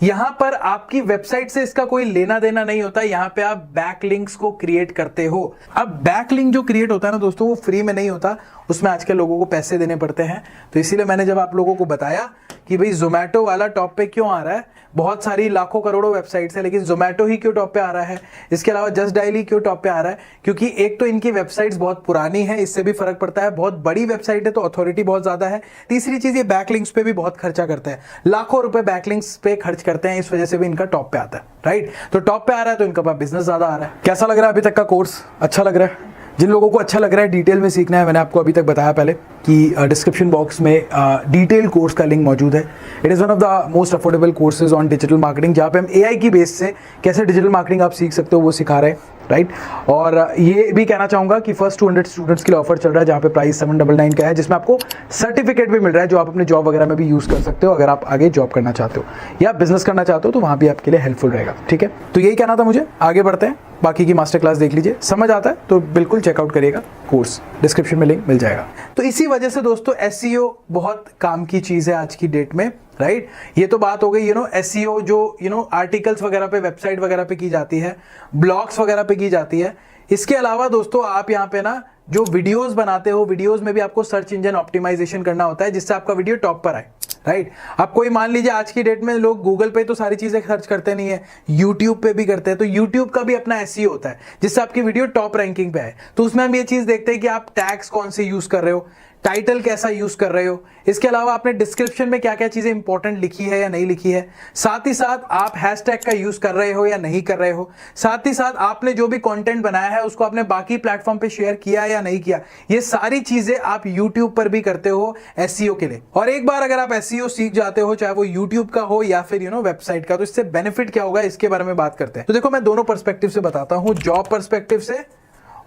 यहां पर आपकी वेबसाइट से इसका कोई लेना देना नहीं होता, यहां पे आप बैकलिंक्स को क्रिएट करते हो। अब बैकलिंक जो क्रिएट होता है ना दोस्तों, वो फ्री में नहीं होता, उसमें आजकल लोगों को पैसे देने पड़ते हैं। तो इसीलिए मैंने जब आप लोगों को बताया कि भाई जोमेटो वाला टॉप पे क्यों आ रहा है, बहुत सारी लाखों करोड़ों वेबसाइट्स है लेकिन जोमेटो ही क्यों टॉप पे आ रहा है, इसके अलावा जस्ट डायल ही क्यों टॉप पे आ रहा है, क्योंकि एक तो इनकी वेबसाइट्स बहुत पुरानी है, इससे भी फर्क पड़ता है, बहुत बड़ी वेबसाइट है तो अथॉरिटी बहुत ज्यादा है। तीसरी चीज, ये बैकलिंक्स पे भी बहुत खर्चा करते हैं, लाखों रुपए बैकलिंक्स पे खर्च करते हैं, इस वजह से भी इनका टॉप पे आता है, राइट। तो टॉप पे आ रहा है तो इनका पास बिजनेस ज्यादा आ रहा है। कैसा लग रहा है अभी तक का कोर्स? अच्छा लग रहा है? जिन लोगों को अच्छा लग रहा है डिटेल में सीखना है, मैंने आपको अभी तक बताया पहले कि डिस्क्रिप्शन बॉक्स में डिटेल कोर्स का लिंक मौजूद है। It is one of the most affordable courses on digital marketing, जहाँ पे हम एआई की बेस से कैसे डिजिटल मार्केटिंग आप सीख सकते हो वो सिखा रहे हैं, राइट। और ये भी कहना चाहूँगा कि फर्स्ट 200 स्टूडेंट्स के लिए ऑफर चल रहा है, जहाँ पे प्राइस 799 का है, जिसमें आपको सर्टिफिकेट भी मिल रहा है जो आप अपने जॉब वगैरह में भी यूज़ कर सकते हो अगर आप आगे जॉब करना चाहते हो या बिजनेस करना चाहते हो, तो वहाँ भी आपके लिए हेल्पफुल रहेगा, ठीक है। तो यही कहना था मुझे, आगे बढ़ते हैं, बाकी की मास्टर क्लास देख लीजिए, समझ आता है तो बिल्कुल चेकआउट करिएगा कोर्स, डिस्क्रिप्शन में लिंक मिल जाएगा। तो इसी वजह से दोस्तों एसईओ बहुत काम की चीज़ है आज की डेट में, राइट। ये तो बात हो गई एसईओ जो आर्टिकल्स वगैरह पे, वेबसाइट वगैरह पे की जाती है, ब्लॉग्स वगैरह पे की जाती है। इसके अलावा दोस्तों आप यहाँ पे ना जो वीडियोस बनाते हो, वीडियोस में भी आपको सर्च इंजन ऑप्टिमाइजेशन करना होता है जिससे आपका वीडियो टॉप पर आए, राइट। आप कोई मान लीजिए आज की डेट में लोग गूगल पे तो सारी चीजें सर्च करते नहीं है, यूट्यूब पे भी करते हैं, तो यूट्यूब का भी अपना एसईओ होता है जिससे आपकी वीडियो टॉप रैंकिंग पे आए। तो उसमें हम ये चीज देखते हैं कि आप टैग्स कौन से यूज कर रहे हो, टाइटल कैसा यूज कर रहे हो, इसके अलावा आपने डिस्क्रिप्शन में क्या क्या चीजें इंपॉर्टेंट लिखी है या नहीं लिखी है, साथ ही साथ आप हैशटैग का यूज कर रहे हो या नहीं कर रहे हो, साथ ही साथ आपने जो भी कंटेंट बनाया है उसको आपने बाकी प्लेटफॉर्म पे शेयर किया या नहीं किया। ये सारी चीजें आप यूट्यूब पर भी करते हो एसईओ के लिए। और एक बार अगर आप एसईओ सीख जाते हो, चाहे वो यूट्यूब का हो या फिर वेबसाइट का, तो इससे बेनिफिट क्या होगा इसके बारे में बात करते हैं। तो देखो, मैं दोनों पर्सपेक्टिव से बताता हूं, जॉब पर्सपेक्टिव से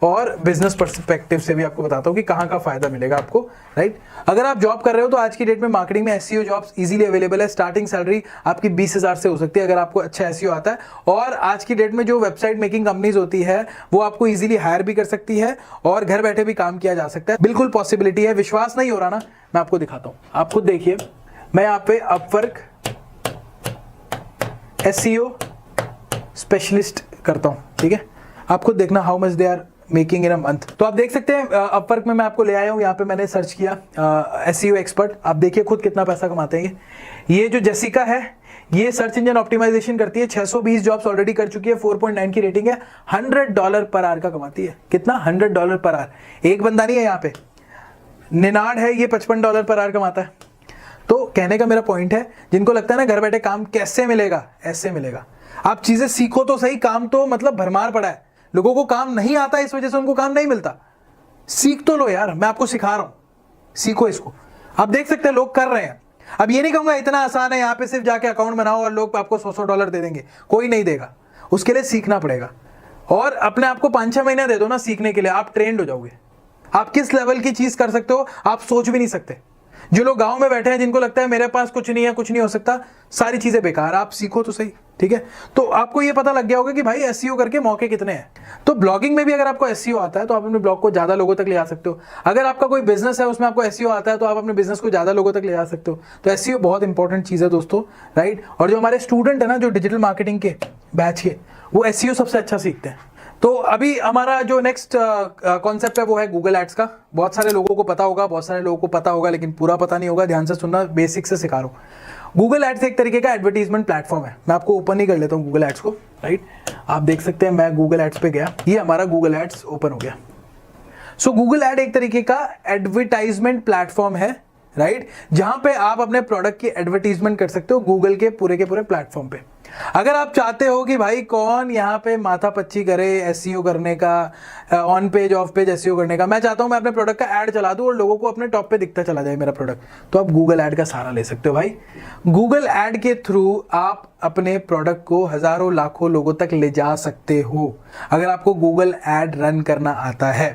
और बिजनेस पर्सपेक्टिव से भी आपको बताता हूं कि कहां का फायदा मिलेगा आपको, राइट। अगर आप जॉब कर रहे हो तो आज की डेट में मार्केटिंग में एसईओ जॉब्स इजीली अवेलेबल है। स्टार्टिंग सैलरी आपकी 20,000 से हो सकती है अगर आपको अच्छा एसईओ आता है। और आज की डेट में जो वेबसाइट मेकिंग कंपनीज होती है वो आपको इजीली हायर भी कर सकती है और घर बैठे भी काम किया जा सकता है, बिल्कुल पॉसिबिलिटी है। विश्वास नहीं हो रहा ना, मैं आपको दिखाता हूं, आप खुद देखिए। मैं यहाँ पे अपवर्क एसईओ स्पेशलिस्ट करता हूं, ठीक है। आप खुद देखना how much they are making in a month. तो आप देख सकते हैं अपवर्क में मैं आपको ले आया हूं, यहाँ पे मैंने सर्च किया एसईओ एक्सपर्ट। आप देखिए खुद कितना पैसा कमाते हैं ये जो जेसिका है, ये सर्च इंजन ऑप्टिमाइजेशन करती है, 620 जॉब्स ऑलरेडी कर चुकी है, 4.9 की रेटिंग है, $100 पर आवर का कमाती है। कितना? $100 पर आवर। एक बंदा नहीं है यहाँ पे, निनाड है, ये $55 पर आवर कमाता है। तो कहने का मेरा पॉइंट है, जिनको लगता है ना घर बैठे काम कैसे मिलेगा, ऐसे मिलेगा। आप चीजें सीखो तो सही, काम तो मतलब भरमार पड़ा है, लोगों को काम नहीं आता इस वजह से उनको काम नहीं मिलता। सीख तो लो यार, मैं आपको सिखा रहा हूं, सीखो इसको। आप देख सकते हैं लोग कर रहे हैं। अब ये नहीं कहूंगा इतना आसान है, यहाँ पे सिर्फ जाके अकाउंट बनाओ और लोग आपको $100 दे देंगे, कोई नहीं देगा। उसके लिए सीखना पड़ेगा और अपने आप को 5-6 महीने दे दो ना सीखने के लिए, आप ट्रेंड हो जाओगे। आप किस लेवल की चीज कर सकते हो आप सोच भी नहीं सकते। जो लोग गांव में बैठे हैं, जिनको लगता है मेरे पास कुछ नहीं है, कुछ नहीं हो सकता, सारी चीजें बेकार। आप सीखो तो सही, ठीक है। तो आपको ये पता लग गया होगा कि भाई एसईओ करके मौके कितने हैं। तो ब्लॉगिंग में भी अगर आपको एसईओ आता है तो आप अपने ब्लॉग को ज्यादा लोगों तक ले जा सकते हो। अगर आपका कोई बिजनेस है उसमें आपको एसईओ आता है तो आप अपने बिजनेस को ज्यादा लोगों तक ले जा सकते हो। तो एसईओ बहुत इंपॉर्टेंट चीज है दोस्तों, राइट। और जो हमारे स्टूडेंट है ना, जो डिजिटल मार्केटिंग के बैच के, वो एसईओ सबसे अच्छा सीखते हैं। तो अभी हमारा जो नेक्स्ट कॉन्सेप्ट है वो है गूगल एड्स का। बहुत सारे लोगों को पता होगा, बहुत सारे लोगों को पता होगा, लेकिन पूरा पता नहीं होगा। ध्यान से सुनना, बेसिक से सिखा रहा हूं। गूगल एड्स एक तरीके का एडवर्टीजमेंट प्लेटफॉर्म है। मैं आपको ओपन ही कर लेता हूं गूगल एड्स को, राइट। आप देख सकते हैं मैं गूगल एड्स पे गया, ये हमारा गूगल एड्स ओपन हो गया। सो गूगल एड एक तरीके का एडवर्टाइजमेंट प्लेटफॉर्म है, राइट, जहां पे आप अपने प्रोडक्ट की एडवर्टीजमेंट कर सकते हो गूगल के पूरे प्लेटफॉर्म पे। अगर आप चाहते हो कि भाई कौन यहाँ पे माथा पच्ची करे एसईओ करने का, on page of page SEO करने का, मैं चाहता हूं मैं अपने प्रोडक्ट का ऐड चला दूं और लोगों को अपने टॉप पे दिखता चला जाए मेरा प्रोडक्ट, तो आप गूगल ऐड का सहारा ले सकते हो भाई। गूगल ऐड के थ्रू आप अपने प्रोडक्ट को हजारों लाखों लोगों तक ले जा सकते हो अगर आपको गूगल ऐड रन करना आता है।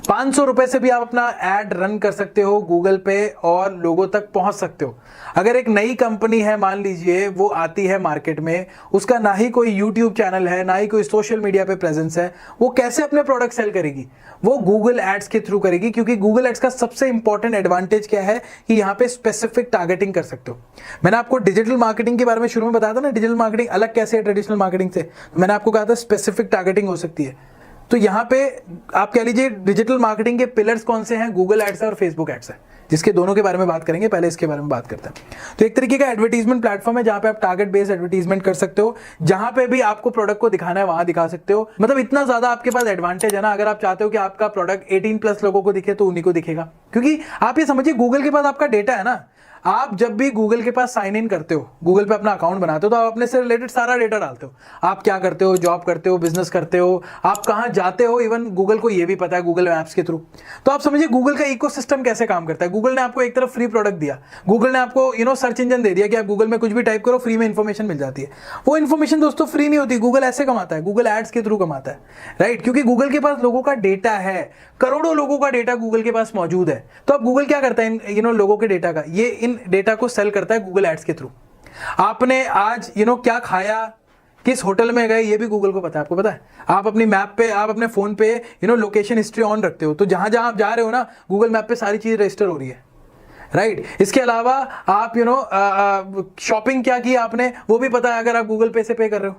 500 रुपए से भी आप अपना ऐड रन कर सकते हो गूगल पे और लोगों तक पहुंच सकते हो। अगर एक नई कंपनी है, मान लीजिए वो आती है मार्केट में उसका ना ही कोई यूट्यूब चैनल है, ना ही कोई सोशल मीडिया पे प्रेजेंस है, वो कैसे अपने प्रोडक्ट सेल करेगी? वो गूगल एड्स के थ्रू करेगी, क्योंकि गूगल एड्स का सबसे इंपॉर्टेंट एडवांटेज क्या है कि यहाँ पे स्पेसिफिक टारगेटिंग कर सकते हो। मैंने आपको डिजिटल मार्केटिंग के बारे में शुरू में बताया था ना, डिजिटल मार्केटिंग अलग कैसे है ट्रेडिशनल मार्केटिंग से। मैंने आपको कहा था स्पेसिफिक टारगेटिंग हो सकती है। तो यहाँ पे आप कह लीजिए डिजिटल मार्केटिंग के पिलर्स कौन से हैं? गूगल एड्स है और फेसबुक एड्स है, जिसके दोनों के बारे में बात करेंगे। पहले इसके बारे में बात करते हैं। तो एक तरीके का एडवर्टीजमेंट प्लेटफॉर्म है जहां पे आप टारगेट बेस्ड एडवर्टीजमेंट कर सकते हो, जहां पे भी आपको प्रोडक्ट को दिखाना है वहां दिखा सकते हो। मतलब इतना ज्यादा आपके पास एडवांटेज है ना, अगर आप चाहते हो कि आपका प्रोडक्ट 18+ लोगों को दिखे तो उन्हीं को दिखेगा, क्योंकि आप ये समझिए गूगल के पास आपका डेटा है ना। आप जब भी गूगल के पास साइन इन करते हो, गूगल पे अपना अकाउंट बनाते हो, तो आप अपने से रिलेटेड सारा डेटा डालते हो। आप क्या करते हो, जॉब करते हो, बिजनेस करते हो, आप कहां जाते हो, इवन गूगल को ये भी पता है गूगल मैप्स के थ्रू। तो आप समझिए गूगल का इकोसिस्टम कैसे काम करता है। गूगल ने आपको एक तरफ फ्री प्रोडक्ट दिया, गूगल ने आपको सर्च इंजन दे दिया कि आप गूगल में कुछ भी टाइप करो, फ्री में इंफॉर्मेशन मिल जाती है। वो इंफॉर्मेशन दोस्तों फ्री नहीं होती, गूगल ऐसे कमाता है, गूगल एड्स के थ्रू कमाता है, राइट? क्योंकि गूगल के पास लोगों का डेटा है, करोड़ों लोगों का डेटा गूगल के पास मौजूद है। तो अब गूगल क्या करता है इन लोगों के डेटा का? ये इन डेटा को सेल करता है गूगल एड्स के थ्रू। आपने आज क्या खाया, किस होटल में गए, ये भी गूगल को पता है। आपको पता है, आप अपनी मैप पे, आप अपने फोन पे लोकेशन हिस्ट्री ऑन रखते हो, तो जहां जहां आप जा रहे हो ना, गूगल मैप पे सारी चीज रजिस्टर हो रही है, राइट? इसके अलावा आप शॉपिंग क्या की आपने, वो भी पता है अगर आप गूगल पे से पे कर रहे हो।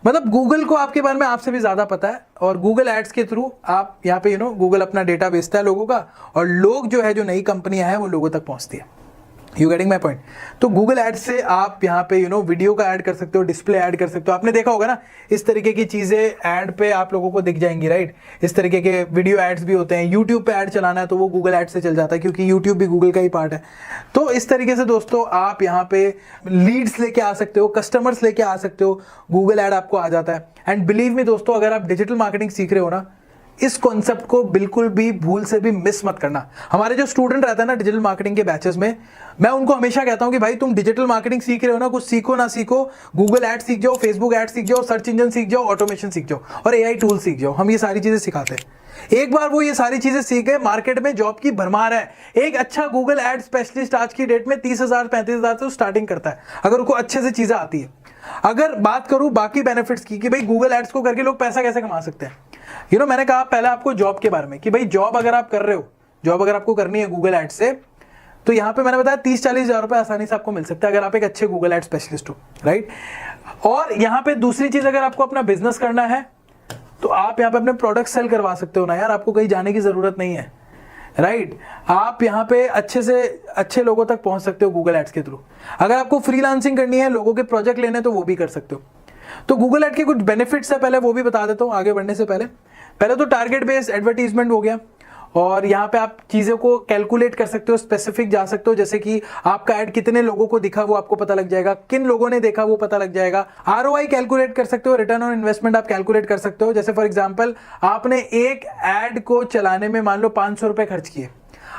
मतलब गूगल को आपके बारे में आपसे भी ज्यादा पता है, और गूगल एड्स के थ्रू आप यहाँ पे गूगल अपना डेटा बेचता है लोगों का, और लोग जो नई कंपनियां हैं वो लोगों तक पहुंचती है। You getting my point? तो गूगल एड्स से आप यहाँ पे वीडियो का ऐड कर सकते हो, डिस्प्ले ऐड कर सकते हो। आपने देखा होगा ना, इस तरीके की चीजें ऐड पे आप लोगों को दिख जाएंगी, राइट? इस तरीके के वीडियो एड्स भी होते हैं। यूट्यूब पे ऐड चलाना है तो वो गूगल एड्स से चल जाता है, क्योंकि यूट्यूब भी गूगल का ही पार्ट है। तो इस तरीके से दोस्तों आप यहाँ पे लीड्स लेके आ सकते हो, कस्टमर्स लेके आ सकते हो, गूगल एड आपको आ जाता है। एंड बिलीव मी दोस्तों, अगर आप डिजिटल मार्केटिंग सीख रहे हो ना, इस कॉन्सेप्ट को बिल्कुल भी भूल से भी मिस मत करना। हमारे जो स्टूडेंट रहते हैं ना डिजिटल मार्केटिंग के बैचेस में, मैं उनको हमेशा कहता हूं कि भाई तुम डिजिटल मार्केटिंग सीख रहे हो ना, कुछ सीखो ना सीखो, गूगल एड सीख जाओ, फेसबुक एड सीख जाओ, सर्च इंजन सीख जाओ, ऑटोमेशन सीख जाओ, और एआई टूल सीख जाओ। हम ये सारी चीजें सिखाते हैं। एक बार वो ये सारी चीजें सीख गए, मार्केट में जॉब की भरमार है। एक अच्छा गूगल एड स्पेशलिस्ट आज की डेट में 30,000 35,000 से स्टार्टिंग करता है, अगर उनको अच्छे से चीजें आती है। अगर बात करूं बाकी बेनिफिट्स की कि भाई गूगल एड्स को करके लोग पैसा कैसे कमा सकते हैं, मैंने कहा पहले आपको जॉब के बारे में कि भाई जॉब अगर आप कर रहे हो, जॉब अगर आपको करनी है गूगल एड्स से, तो यहां पे मैंने बताया 30-40 हजार रुपए आसानी से आपको मिल सकता है अगर आप एक अच्छे गूगल एड स्पेशलिस्ट हो, राइट? और यहां पे दूसरी चीज, अगर आपको अपना बिजनेस करना है तो आप यहां पे अपने प्रोडक्ट सेल करवा सकते हो ना यार, आपको कहीं जाने की जरूरत नहीं है, राइट? आप यहाँ पे अच्छे से अच्छे लोगों तक पहुंच सकते हो गूगल एड्स के थ्रू। अगर आपको फ्रीलांसिंग करनी है, लोगों के प्रोजेक्ट लेने, तो वो भी कर सकते हो। तो गूगल एड के कुछ बेनिफिट्स है, पहले वो भी बता देता हूँ आगे बढ़ने से पहले। पहले तो टारगेट बेस्ड एडवर्टीजमेंट हो गया, और यहाँ पे आप चीजों को कैलकुलेट कर सकते हो, स्पेसिफिक जा सकते हो, जैसे कि आपका ऐड कितने लोगों को दिखा वो आपको पता लग जाएगा, किन लोगों ने देखा वो पता लग जाएगा। आरओआई कैलकुलेट कर सकते हो, रिटर्न ऑन इन्वेस्टमेंट आप कैलकुलेट कर सकते हो। जैसे फॉर एग्जांपल आपने एक ऐड को चलाने में मान लो 500 रुपए खर्च किए,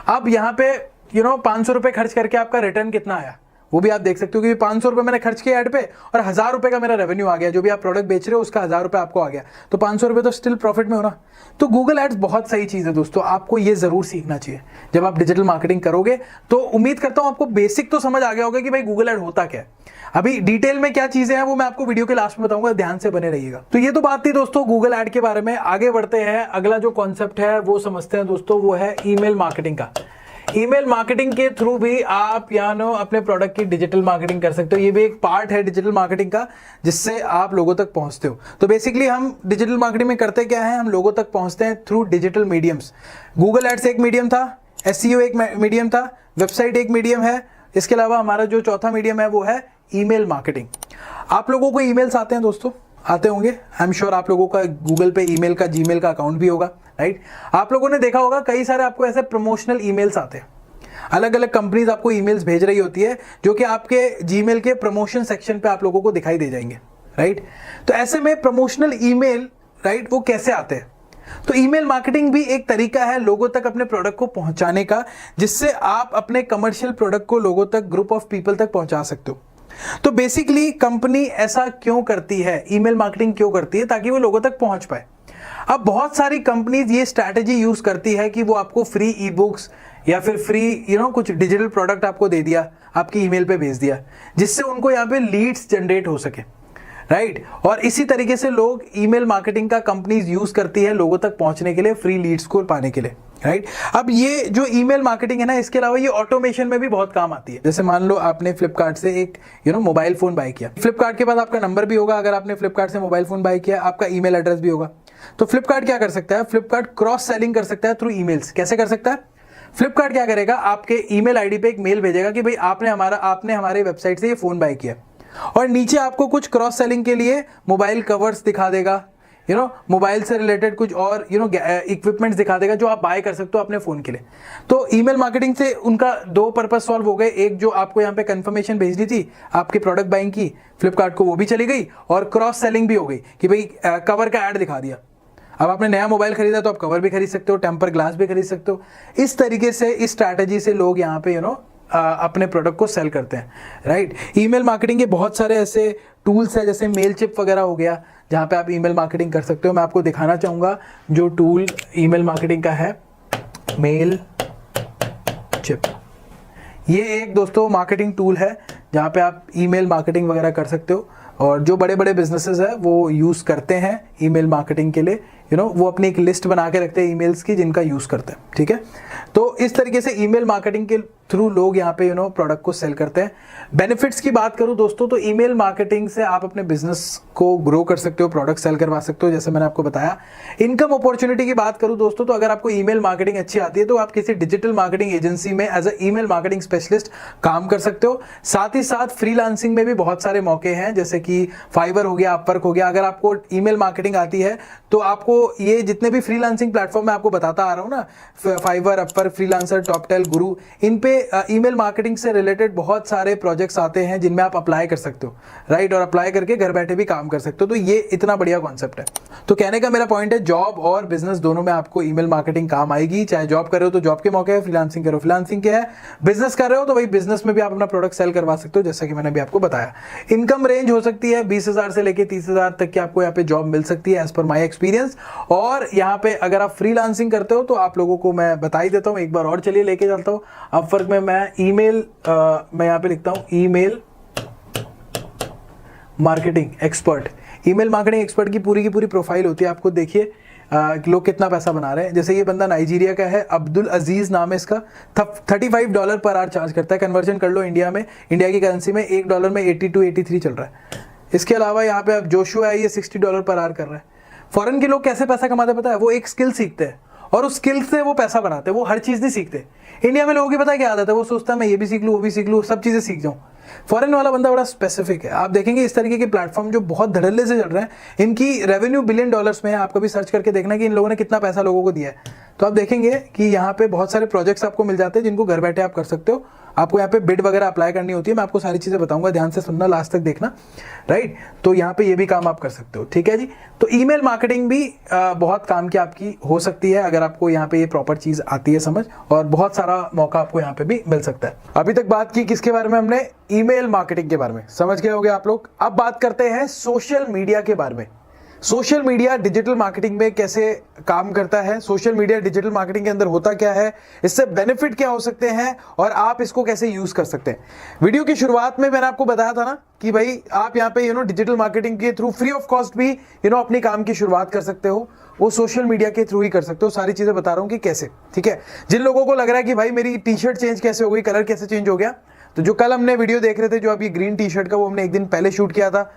अब यहाँ पे 500 रुपए खर्च करके आपका रिटर्न कितना आया वो भी आप देख सकते हो कि 500 रुपए मैंने खर्च किया ऐड पे, और 1000 रुपए का मेरा रेवेन्यू आ गया। जो भी आप प्रोडक्ट बेच रहे हो उसका 1000 रुपए आपको आ गया, तो 500 रुपए तो स्टिल प्रॉफिट में हो ना। तो गूगल एड्स बहुत सही चीज है दोस्तों, आपको ये जरूर सीखना चाहिए जब आप डिजिटल मार्केटिंग करोगे। तो उम्मीद करता हूं आपको बेसिक तो समझ आ गया होगा कि भाई गूगल एड होता क्या है। अभी डिटेल में क्या चीजें हैं वो मैं आपको वीडियो के लास्ट में बताऊंगा, ध्यान से बने रहिएगा। तो ये तो बात थी दोस्तों गूगल एड के बारे में। आगे बढ़ते हैं, अगला जो कॉन्सेप्ट है वो समझते हैं दोस्तों, वो है ईमेल मार्केटिंग का। ईमेल मार्केटिंग के थ्रू भी आप अपने प्रोडक्ट की डिजिटल मार्केटिंग कर सकते हो। ये भी एक पार्ट है डिजिटल मार्केटिंग का, जिससे आप लोगों तक पहुंचते हो। तो बेसिकली हम डिजिटल मार्केटिंग में करते क्या है, हम लोगों तक पहुंचते हैं through digital mediums. Google ads एक मीडियम था, एसईओ एक मीडियम था, वेबसाइट एक मीडियम है, इसके अलावा हमारा जो चौथा मीडियम है वो है ईमेल मार्केटिंग। आप लोगों को ईमेल्स आते हैं दोस्तों, आते होंगे, आई एम श्योर आप लोगों का गूगल पे ईमेल का, जीमेल का अकाउंट भी होगा, राइट? आप लोगों ने देखा होगा कई सारे आपको ऐसे प्रमोशनल ईमेल्स आते हैं, अलग अलग कंपनीज आपको ईमेल्स भेज रही होती है जो कि आपके जीमेल के प्रमोशन सेक्शन पे आप लोगों को दिखाई दे जाएंगे, राइट? तो ऐसे में प्रमोशनल ईमेल, राइट, वो कैसे आते हैं? तो ईमेल मार्केटिंग भी एक तरीका है लोगों तक अपने प्रोडक्ट को पहुंचाने का, जिससे आप अपने कमर्शियल प्रोडक्ट को लोगों तक, ग्रुप ऑफ पीपल तक पहुंचा सकते हो। तो बेसिकली कंपनी ऐसा क्यों करती है, ईमेल मार्केटिंग क्यों करती है? ताकि वो लोगों तक पहुंच पाए। अब बहुत सारी कंपनीज ये स्ट्रैटेजी यूज करती है कि वो आपको फ्री ई बुक्स या फिर फ्री कुछ डिजिटल प्रोडक्ट आपको दे दिया, आपकी ईमेल पे भेज दिया, जिससे उनको यहाँ पे लीड्स जनरेट हो सके, राइट। और इसी तरीके से लोग ईमेल मार्केटिंग का कंपनीज यूज करती है लोगों तक पहुंचने के लिए, फ्री लीड्स को पाने के लिए, राइट। अब ये जो ईमेल मार्केटिंग है ना, इसके अलावा ये ऑटोमेशन में भी बहुत काम आती है। जैसे मान लो आपने फ्लिपकार्ट से एक मोबाइल फोन बाय किया, फ्लिपकार्ट के पास आपका नंबर भी होगा, अगर आपने फ्लिपकार्ट से मोबाइल फोन बाय किया आपका ईमेल एड्रेस भी होगा। तो फ्लिपकार्ट क्या कर सकता है, फ्लिपकार्ट क्रॉस सेलिंग कर सकता है थ्रू ईमेल्स। कैसे कर सकता है, फ्लिपकार्ट क्या करेगा, आपके ईमेल आईडी पे एक मेल भेजेगा कि भाई आपने हमारे वेबसाइट से ये फोन बाय किया, और नीचे आपको कुछ क्रॉस सेलिंग के लिए मोबाइल कवर्स दिखा देगा, मोबाइल से रिलेटेड कुछ और इक्विपमेंट्स दिखा देगा जो आप बाय कर सकते हो अपने फोन के लिए। तो ईमेल मार्केटिंग से उनका दो पर्पस सॉल्व हो गए, एक जो आपको यहाँ पे कंफर्मेशन भेजनी थी आपके प्रोडक्ट बाइंग की, फ्लिपकार्ट को वो भी चली गई, और क्रॉस सेलिंग भी हो गई कि भाई कवर का ऐड दिखा दिया। अब आपने नया मोबाइल खरीदा तो आप कवर भी खरीद सकते हो, टेम्पर ग्लास भी खरीद सकते हो। इस तरीके से, इस स्ट्रैटेजी से लोग यहाँ पे अपने प्रोडक्ट को सेल करते हैं, राइट। ईमेल मार्केटिंग के बहुत सारे ऐसे टूल्स हैं, जैसे मेलचिप वगैरह हो गया, जहाँ पे आप ईमेल मार्केटिंग कर सकते हो। मैं आपको दिखाना चाहूँगा जो टूल ईमेल मार्केटिंग का है, मेलचिप। ये एक दोस्तों मार्केटिंग टूल है जहाँ पे आप ईमेल मार्केटिंग वगैरह कर सकते हो, और जो बड़े बड़े बिजनेसेस है वो यूज़ करते हैं ईमेल मार्केटिंग के लिए। वो अपनी एक लिस्ट बना के रखते हैं ईमेल्स की जिनका यूज़ करते हैं, ठीक है। तो इस तरीके से ईमेल मार्केटिंग के थ्रू लोग यहाँ पे प्रोडक्ट को सेल करते हैं। बेनिफिट्स की बात करूँ दोस्तों, तो ईमेल मार्केटिंग से आप अपने बिजनेस को ग्रो कर सकते हो, प्रोडक्ट सेल करवा सकते हो, जैसे मैंने आपको बताया। इनकम अपॉर्चुनिटी की बात करूँ दोस्तों, तो अगर आपको ईमेल मार्केटिंग अच्छी आती है तो आप किसी डिजिटल मार्केटिंग एजेंसी में as a email marketing specialist काम कर सकते हो। साथ ही साथ फ्रीलांसिंग में भी बहुत सारे मौके हैं, जैसे कि फाइवर हो गया, अपवर्क हो गया। अगर आपको ईमेल मार्केटिंग आती है तो आपको ये जितने भी फ्रीलांसिंग प्लेटफॉर्म मैं आपको बताता आ रहा हूँ ना, फाइवर, अपवर्क, फ्रीलांसर, टॉपटेल, गुरु, इन पे ईमेल मार्केटिंग से रिलेटेड बहुत सारे प्रोजेक्ट्स आते हैं जिनमें आप अप्लाई कर सकते हो, राइट। और अप्लाई करके घर बैठे भी काम कर सकते हो। तो ये इतना बढ़िया कॉन्सेप्ट है। तो कहने का मेरा पॉइंट है, जॉब और बिजनेस दोनों में आपको ईमेल मार्केटिंग काम आएगी। चाहे जॉब कर रहे हो तो जॉब के मौके है, फ्रीलांसिंग कर रहे हो फ्रीलांसिंग के है, बिजनेस कर रहे हो तो भाई बिजनेस में भी आप अपना प्रोडक्ट सेल करवा सकते हो, जैसा कि मैंने भी आपको बताया। इनकम रेंज हो सकती है 20,000 से लेके 30,000 तक की आपको यहाँ पे जॉब मिल सकती है, एज पर माई एक्सपीरियंस। और यहाँ पे अगर आप फ्रीलांसिंग करते हो तो आप लोगों को मैं बता ही देता हूँ, एक बार और चलिए लेके चलता हूँ। अपवर्क में मैं मैं यहाँ पे लिखता हूँ email marketing expert. Email marketing expert की पूरी प्रोफाइल होती है, आपको देखिए लोग कितना पैसा बना रहे हैं। जैसे ये बंदा नाइजीरिया का है, अब्दुल अजीज नाम है इसका, $35 पर आवर चार्ज करता है। कन्वर्जन कर लो इंडिया में, इंडिया की करेंसी में $1 में 82, 83 चल रहा है। इसके अलावा यहाँ पे अब जोशुआ है, ये $60 पर आवर कर रहा है। फॉरेन के लोग कैसे पैसा कमाते पता है, वो एक स्किल सीखते हैं और उस स्किल से वो पैसा बनाते हैं, वो हर चीज़ नहीं सीखते। इंडिया में लोगों की पता है क्या आदत है, वो सोचता है मैं ये भी सीख लूँ, वो भी सीख लूँ, सब चीज़ें सीख जाऊँ। फॉरेन वाला बंदा बड़ा स्पेसिफिक है। आप देखेंगे इस तरीके के प्लेटफॉर्म जो बहुत धड़ल्ले से चल रहे हैं, इनकी रेवेन्यू $billion में है। आप कभी सर्च करके देखना कि इन लोगों ने कितना पैसा लोगों को दिया है, तो आप देखेंगे कि यहाँ पे बहुत सारे प्रोजेक्ट्स आपको मिल जाते हैं जिनको घर बैठे आप कर सकते हो। आपको यहाँ पे बिड वगैरह अप्लाई करनी होती है, मैं आपको सारी चीज़ें बताऊंगा, ध्यान से सुनना, लास्ट तक देखना, राइट। तो यहाँ पे ये भी काम आप कर सकते हो, ठीक है जी। तो ईमेल मार्केटिंग भी बहुत काम की आपकी हो सकती है अगर आपको यहाँ पे ये प्रॉपर चीज़ आती है समझ, और बहुत सारा मौका आपको यहाँ पे भी मिल सकता है। अभी तक बात की किसके बारे में, हमने ईमेल मार्केटिंग के बारे में, समझ गए होंगे आप लोग। अब बात करते हैं सोशल मीडिया के बारे में। सोशल मीडिया डिजिटल मार्केटिंग में कैसे काम करता है, सोशल मीडिया डिजिटल मार्केटिंग के अंदर होता क्या है, इससे बेनिफिट क्या हो सकते हैं और आप इसको कैसे यूज कर सकते हैं। वीडियो की शुरुआत में मैंने आपको बताया था ना कि भाई आप यहाँ पे डिजिटल मार्केटिंग के थ्रू फ्री ऑफ कॉस्ट भी अपनी काम की शुरुआत कर सकते हो, वो सोशल मीडिया के थ्रू ही कर सकते हो। सारी चीजें बता रहा हूँ कि कैसे, ठीक है। जिन लोगों को लग रहा है कि भाई मेरी टी शर्ट चेंज कैसे हो गई, कलर कैसे चेंज हो गया, तो जो कल हमने वीडियो देख रहे थे जो अभी ग्रीन टी शर्ट का, वो हमने एक दिन पहले शूट किया था।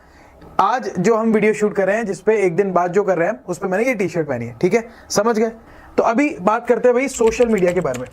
आज जो हम वीडियो शूट कर रहे हैं जिसपे एक दिन बाद जो कर रहे हैं उस पे मैंने ये टी शर्ट पहनी है, ठीक है, समझ गए। तो अभी बात करते हैं भाई सोशल मीडिया के बारे में।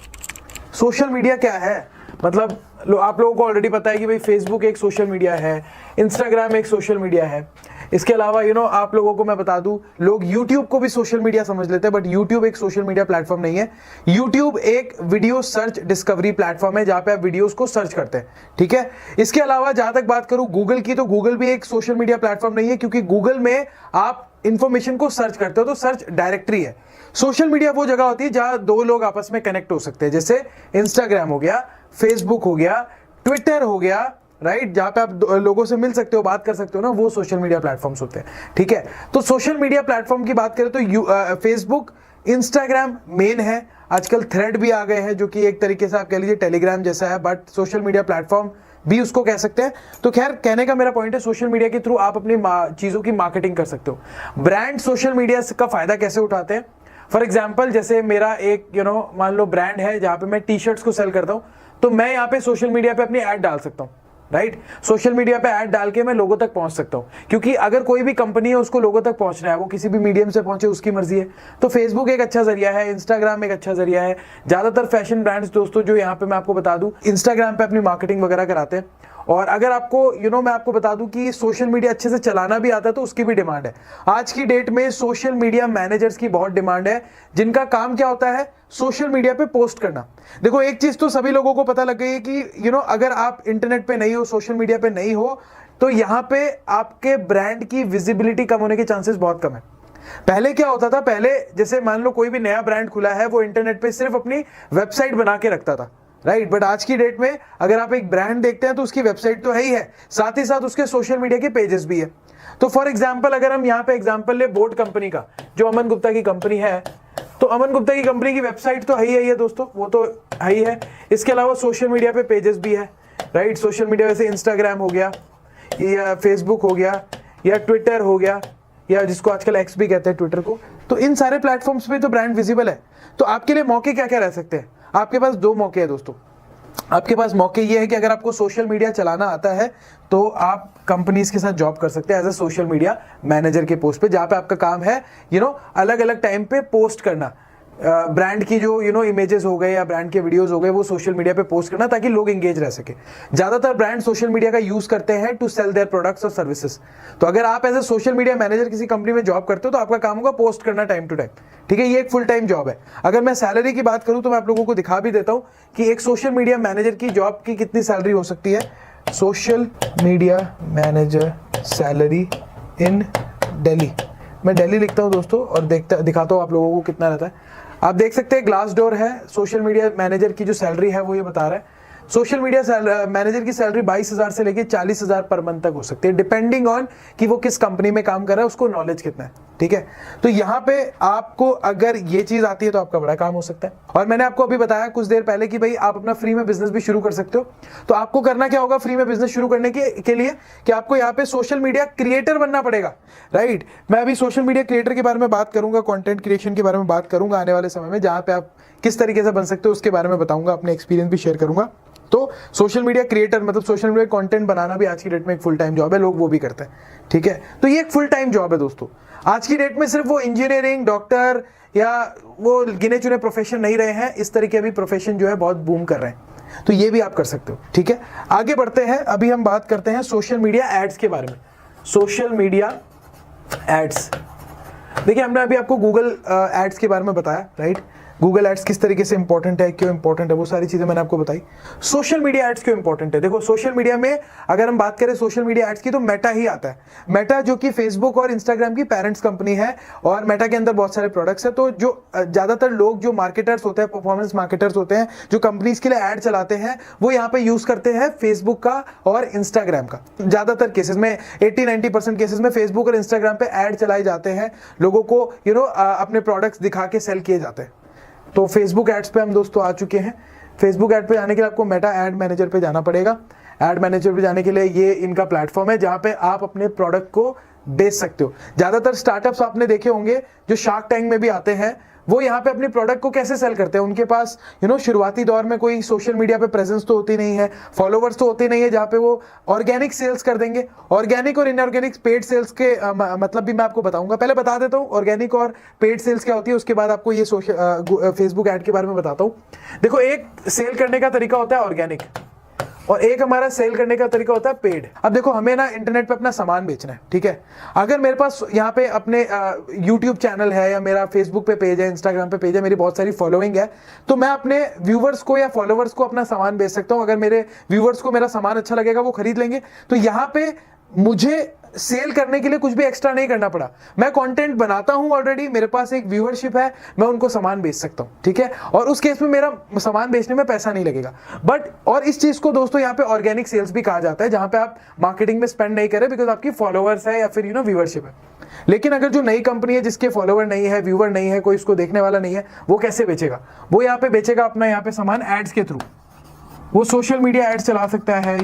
सोशल मीडिया क्या है, मतलब आप लोगों को ऑलरेडी पता है कि भाई फेसबुक एक सोशल मीडिया है, इंस्टाग्राम एक सोशल मीडिया है। इसके अलावा आप लोगों को मैं बता दूं, लोग YouTube को भी सोशल मीडिया समझ लेते हैं, बट YouTube एक सोशल मीडिया प्लेटफॉर्म नहीं है। YouTube एक वीडियो सर्च डिस्कवरी प्लेटफॉर्म है जहां पे आप वीडियोस को सर्च करते हैं, ठीक है। इसके अलावा जहां तक बात करूं गूगल की, तो गूगल भी एक सोशल मीडिया प्लेटफॉर्म नहीं है, क्योंकि गूगल में आप इंफॉर्मेशन को सर्च करते हो तो सर्च डायरेक्टरी है। सोशल मीडिया वो जगह होती है जहां दो लोग आपस में कनेक्ट हो सकते हैं, जैसे इंस्टाग्राम हो गया, फेसबुक हो गया, ट्विटर हो गया, राइट, जहां पे आप लोगों से मिल सकते हो, बात कर सकते हो ना, वो सोशल मीडिया प्लेटफॉर्म्स होते हैं, ठीक है। तो सोशल मीडिया प्लेटफॉर्म की बात करें तो फेसबुक, इंस्टाग्राम मेन है। आजकल थ्रेड भी आ गए हैं जो कि एक तरीके से आप कह लीजिए टेलीग्राम जैसा है, बट सोशल मीडिया प्लेटफॉर्म भी उसको कह सकते हैं। तो खैर कहने का मेरा पॉइंट है सोशल मीडिया के थ्रू आप अपनी चीजों की मार्केटिंग कर सकते हो। ब्रांड सोशल मीडिया का फायदा कैसे उठाते हैं? फॉर एग्जाम्पल जैसे मेरा एक मान लो ब्रांड है जहां पे मैं टी शर्ट्स को सेल करता हूं, तो मैं यहाँ पे सोशल मीडिया पे अपनी ऐड डाल सकता हूँ, राइट? सोशल मीडिया पे ऐड डाल के मैं लोगों तक पहुंच सकता हूं, क्योंकि अगर कोई भी कंपनी है उसको लोगों तक पहुंचना है, वो किसी भी मीडियम से पहुंचे उसकी मर्जी है। तो फेसबुक एक अच्छा जरिया है, इंस्टाग्राम एक अच्छा जरिया है। ज्यादातर फैशन ब्रांड्स दोस्तों जो यहाँ पे मैं आपको बता दूं इंस्टाग्राम पे अपनी मार्केटिंग वगैरह कराते हैं। और अगर आपको मैं आपको बता दूं कि सोशल मीडिया अच्छे से चलाना भी आता है तो उसकी भी डिमांड है। आज की डेट में सोशल मीडिया मैनेजर्स की बहुत डिमांड है, जिनका काम क्या होता है? सोशल मीडिया पे पोस्ट करना। देखो एक चीज तो सभी लोगों को पता लग गई है कि अगर आप इंटरनेट पे नहीं हो, सोशल मीडिया पे नहीं हो, तो यहाँ पे आपके ब्रांड की विजिबिलिटी कम होने के चांसेस बहुत कम है। पहले क्या होता था? पहले जैसे मान लो कोई भी नया ब्रांड खुला है, वो इंटरनेट पे सिर्फ अपनी वेबसाइट बना के रखता था, राइट? बट आज की डेट में अगर आप एक ब्रांड देखते हैं तो उसकी वेबसाइट तो है ही है, साथ ही साथ उसके सोशल मीडिया के पेजेस भी है। तो फॉर एग्जांपल अगर हम यहाँ पे एग्जांपल ले बोट कंपनी का, जो अमन गुप्ता की कंपनी है, तो अमन गुप्ता की कंपनी की वेबसाइट तो है ही है दोस्तों, वो तो है ही है। इसके अलावा सोशल मीडिया पे पेजेस भी है, राइट? सोशल मीडिया वैसे इंस्टाग्राम हो गया या फेसबुक हो गया या ट्विटर हो गया, या जिसको आजकल एक्स भी कहते हैं ट्विटर को। तो इन सारे प्लेटफॉर्म्स पे तो ब्रांड विजिबल है। तो आपके लिए मौके क्या क्या रह सकते हैं? आपके पास दो मौके हैं दोस्तों। आपके पास मौके ये है कि अगर आपको सोशल मीडिया चलाना आता है तो आप कंपनीज के साथ जॉब कर सकते हैं as a social media manager के पोस्ट पे, जहां पे आपका काम है अलग अलग टाइम पे पोस्ट करना, ब्रांड की जो इमेजेस हो गए या ब्रांड के वीडियोस हो गए वो सोशल मीडिया पे पोस्ट करना, ताकि लोग एंगेज रह सके। ज्यादातर ब्रांड सोशल मीडिया का यूज करते हैं टू सेल देयर प्रोडक्ट्स और सर्विसेज। तो अगर आप as a social media manager किसी कंपनी में जॉब करते हो तो आपका काम होगा पोस्ट करना टाइम टू टाइम, ठीक है? ये एक फुल टाइम जॉब है। अगर मैं सैलरी की बात करूं तो मैं आप लोगों को दिखा भी देता हूं कि एक सोशल मीडिया मैनेजर की जॉब की कितनी सैलरी हो सकती है। Social media manager salary in Delhi, मैं दिल्ली लिखता हूं दोस्तों और दिखाता हूं आप लोगों को कितना रहता है। आप देख सकते हैं ग्लासडोर है, सोशल मीडिया मैनेजर की जो सैलरी है वो ये बता रहा है। सोशल मीडिया मैनेजर की सैलरी 22,000 से लेके 40,000 पर मंथ तक हो सकती है, डिपेंडिंग ऑन कि वो किस कंपनी में काम कर रहा है, उसको नॉलेज कितना है, ठीक है? तो यहाँ पे आपको अगर ये चीज आती है तो आपका बड़ा काम हो सकता है। और मैंने आपको अभी बताया कुछ देर पहले कि भाई आप अपना फ्री में बिजनेस भी शुरू कर सकते हो। तो आपको करना क्या होगा फ्री में बिजनेस शुरू करने के लिए कि आपको यहाँ पे सोशल मीडिया क्रिएटर बनना पड़ेगा, राइट? मैं अभी सोशल मीडिया क्रिएटर के बारे में बात करूंगा, कंटेंट क्रिएशन के बारे में बात करूंगा आने वाले समय में, जहां पे आप किस तरीके से बन सकते हो उसके बारे में बताऊंगा, अपने एक्सपीरियंस भी शेयर करूंगा। तो सोशल मीडिया क्रिएटर मतलब सोशल मीडिया कंटेंट बनाना भी आज की डेट में एक फुल टाइम जॉब है, लोग वो भी करते हैं, ठीक है? तो ये एक फुल टाइम जॉब है दोस्तों। आज की डेट में सिर्फ वो इंजीनियरिंग, डॉक्टर या वो गिने चुने प्रोफेशन नहीं रहे हैं, इस तरीके भी प्रोफेशन जो है बहुत बूम कर रहे हैं। तो ये भी आप कर सकते हो, ठीक है? आगे बढ़ते हैं, अभी हम बात करते हैं सोशल मीडिया एड्स के बारे में। सोशल मीडिया एड्स, देखिए हमने अभी आपको गूगल एड्स के बारे में बताया, राइट? गूगल एड्स किस तरीके से इंपॉर्टेंट है, क्यों इंपॉर्टेंट है, वो सारी चीजें मैंने आपको बताई। सोशल मीडिया एड्स क्यों इंपॉर्टेंट है? देखो सोशल मीडिया में अगर हम बात करें सोशल मीडिया एड्स की तो मेटा ही आता है। मेटा जो कि फेसबुक और इंस्टाग्राम की पेरेंट्स कंपनी है, और मेटा के अंदर बहुत सारे प्रोडक्ट्स है। तो जो ज्यादातर लोग जो मार्केटर्स होते हैं, परफॉर्मेंस मार्केटर्स होते हैं, जो कंपनीज के लिए एड चलाते हैं, वो यहाँ पे यूज करते हैं फेसबुक का और इंस्टाग्राम का। ज्यादातर केसेस में 80-90% केसेस में फेसबुक और इंस्टाग्राम पे एड चलाए जाते हैं, लोगों को अपने प्रोडक्ट्स दिखा के सेल किए जाते हैं। तो फेसबुक एड्स पे हम दोस्तों आ चुके हैं। फेसबुक एड पे जाने के लिए आपको मेटा एड मैनेजर पे जाना पड़ेगा। एड मैनेजर पे जाने के लिए ये इनका प्लेटफॉर्म है जहां पे आप अपने प्रोडक्ट को बेच सकते हो। ज्यादातर स्टार्टअप्स आपने देखे होंगे जो शार्क टैंक में भी आते हैं, वो यहाँ पे अपने प्रोडक्ट को कैसे सेल करते हैं। उनके पास शुरुआती दौर में कोई सोशल मीडिया पे प्रेजेंस तो होती नहीं है, फॉलोवर्स तो होते नहीं है, जहाँ पे वो ऑर्गेनिक सेल्स कर देंगे। ऑर्गेनिक और इनऑर्गेनिक पेड सेल्स के मतलब भी मैं आपको बताऊंगा। पहले बता देता हूँ ऑर्गेनिक और पेड सेल्स क्या होती है, उसके बाद आपको ये फेसबुक ऐड के बारे में बताता हूँ। देखो एक सेल करने का तरीका होता है ऑर्गेनिक, और एक हमारा सेल करने का तरीका होता है पेड। अब देखो हमें ना इंटरनेट पे अपना सामान बेचना है, ठीक है? अगर मेरे पास यहाँ पे अपने यूट्यूब चैनल है या मेरा फेसबुक पे पेज है, इंस्टाग्राम पे पेज है, मेरी बहुत सारी फॉलोइंग है, तो मैं अपने व्यूवर्स को या फॉलोवर्स को अपना सामान बेच सकता हूँ। अगर मेरे व्यूवर्स को मेरा सामान अच्छा लगेगा वो खरीद लेंगे। तो यहाँ पे मुझे सेल करने के लिए कुछ भी एक्स्ट्रा नहीं करना पड़ा। मैं कंटेंट बनाता हूं ऑलरेडी, मेरे पास एक व्यूअरशिप है, मैं उनको सामान बेच सकता हूं, ठीक है? और उस केस में मेरा सामान बेचने में पैसा नहीं लगेगा। बट और इस चीज को दोस्तों यहाँ पे ऑर्गेनिक सेल्स भी कहा जाता है, जहां पे आप मार्केटिंग में स्पेंड नहीं कर रहे बिकॉज आपकी फॉलोअर्स है या फिर व्यूअरशिप है। लेकिन अगर जो नई कंपनी है जिसके फॉलोवर नहीं है, व्यूअर नहीं है, कोई इसको देखने वाला नहीं है, वो कैसे बेचेगा? वो यहाँ पे बेचेगा अपना यहाँ पे सामान एड्स के थ्रू। वो सोशल मीडिया एड्स चला सकता है,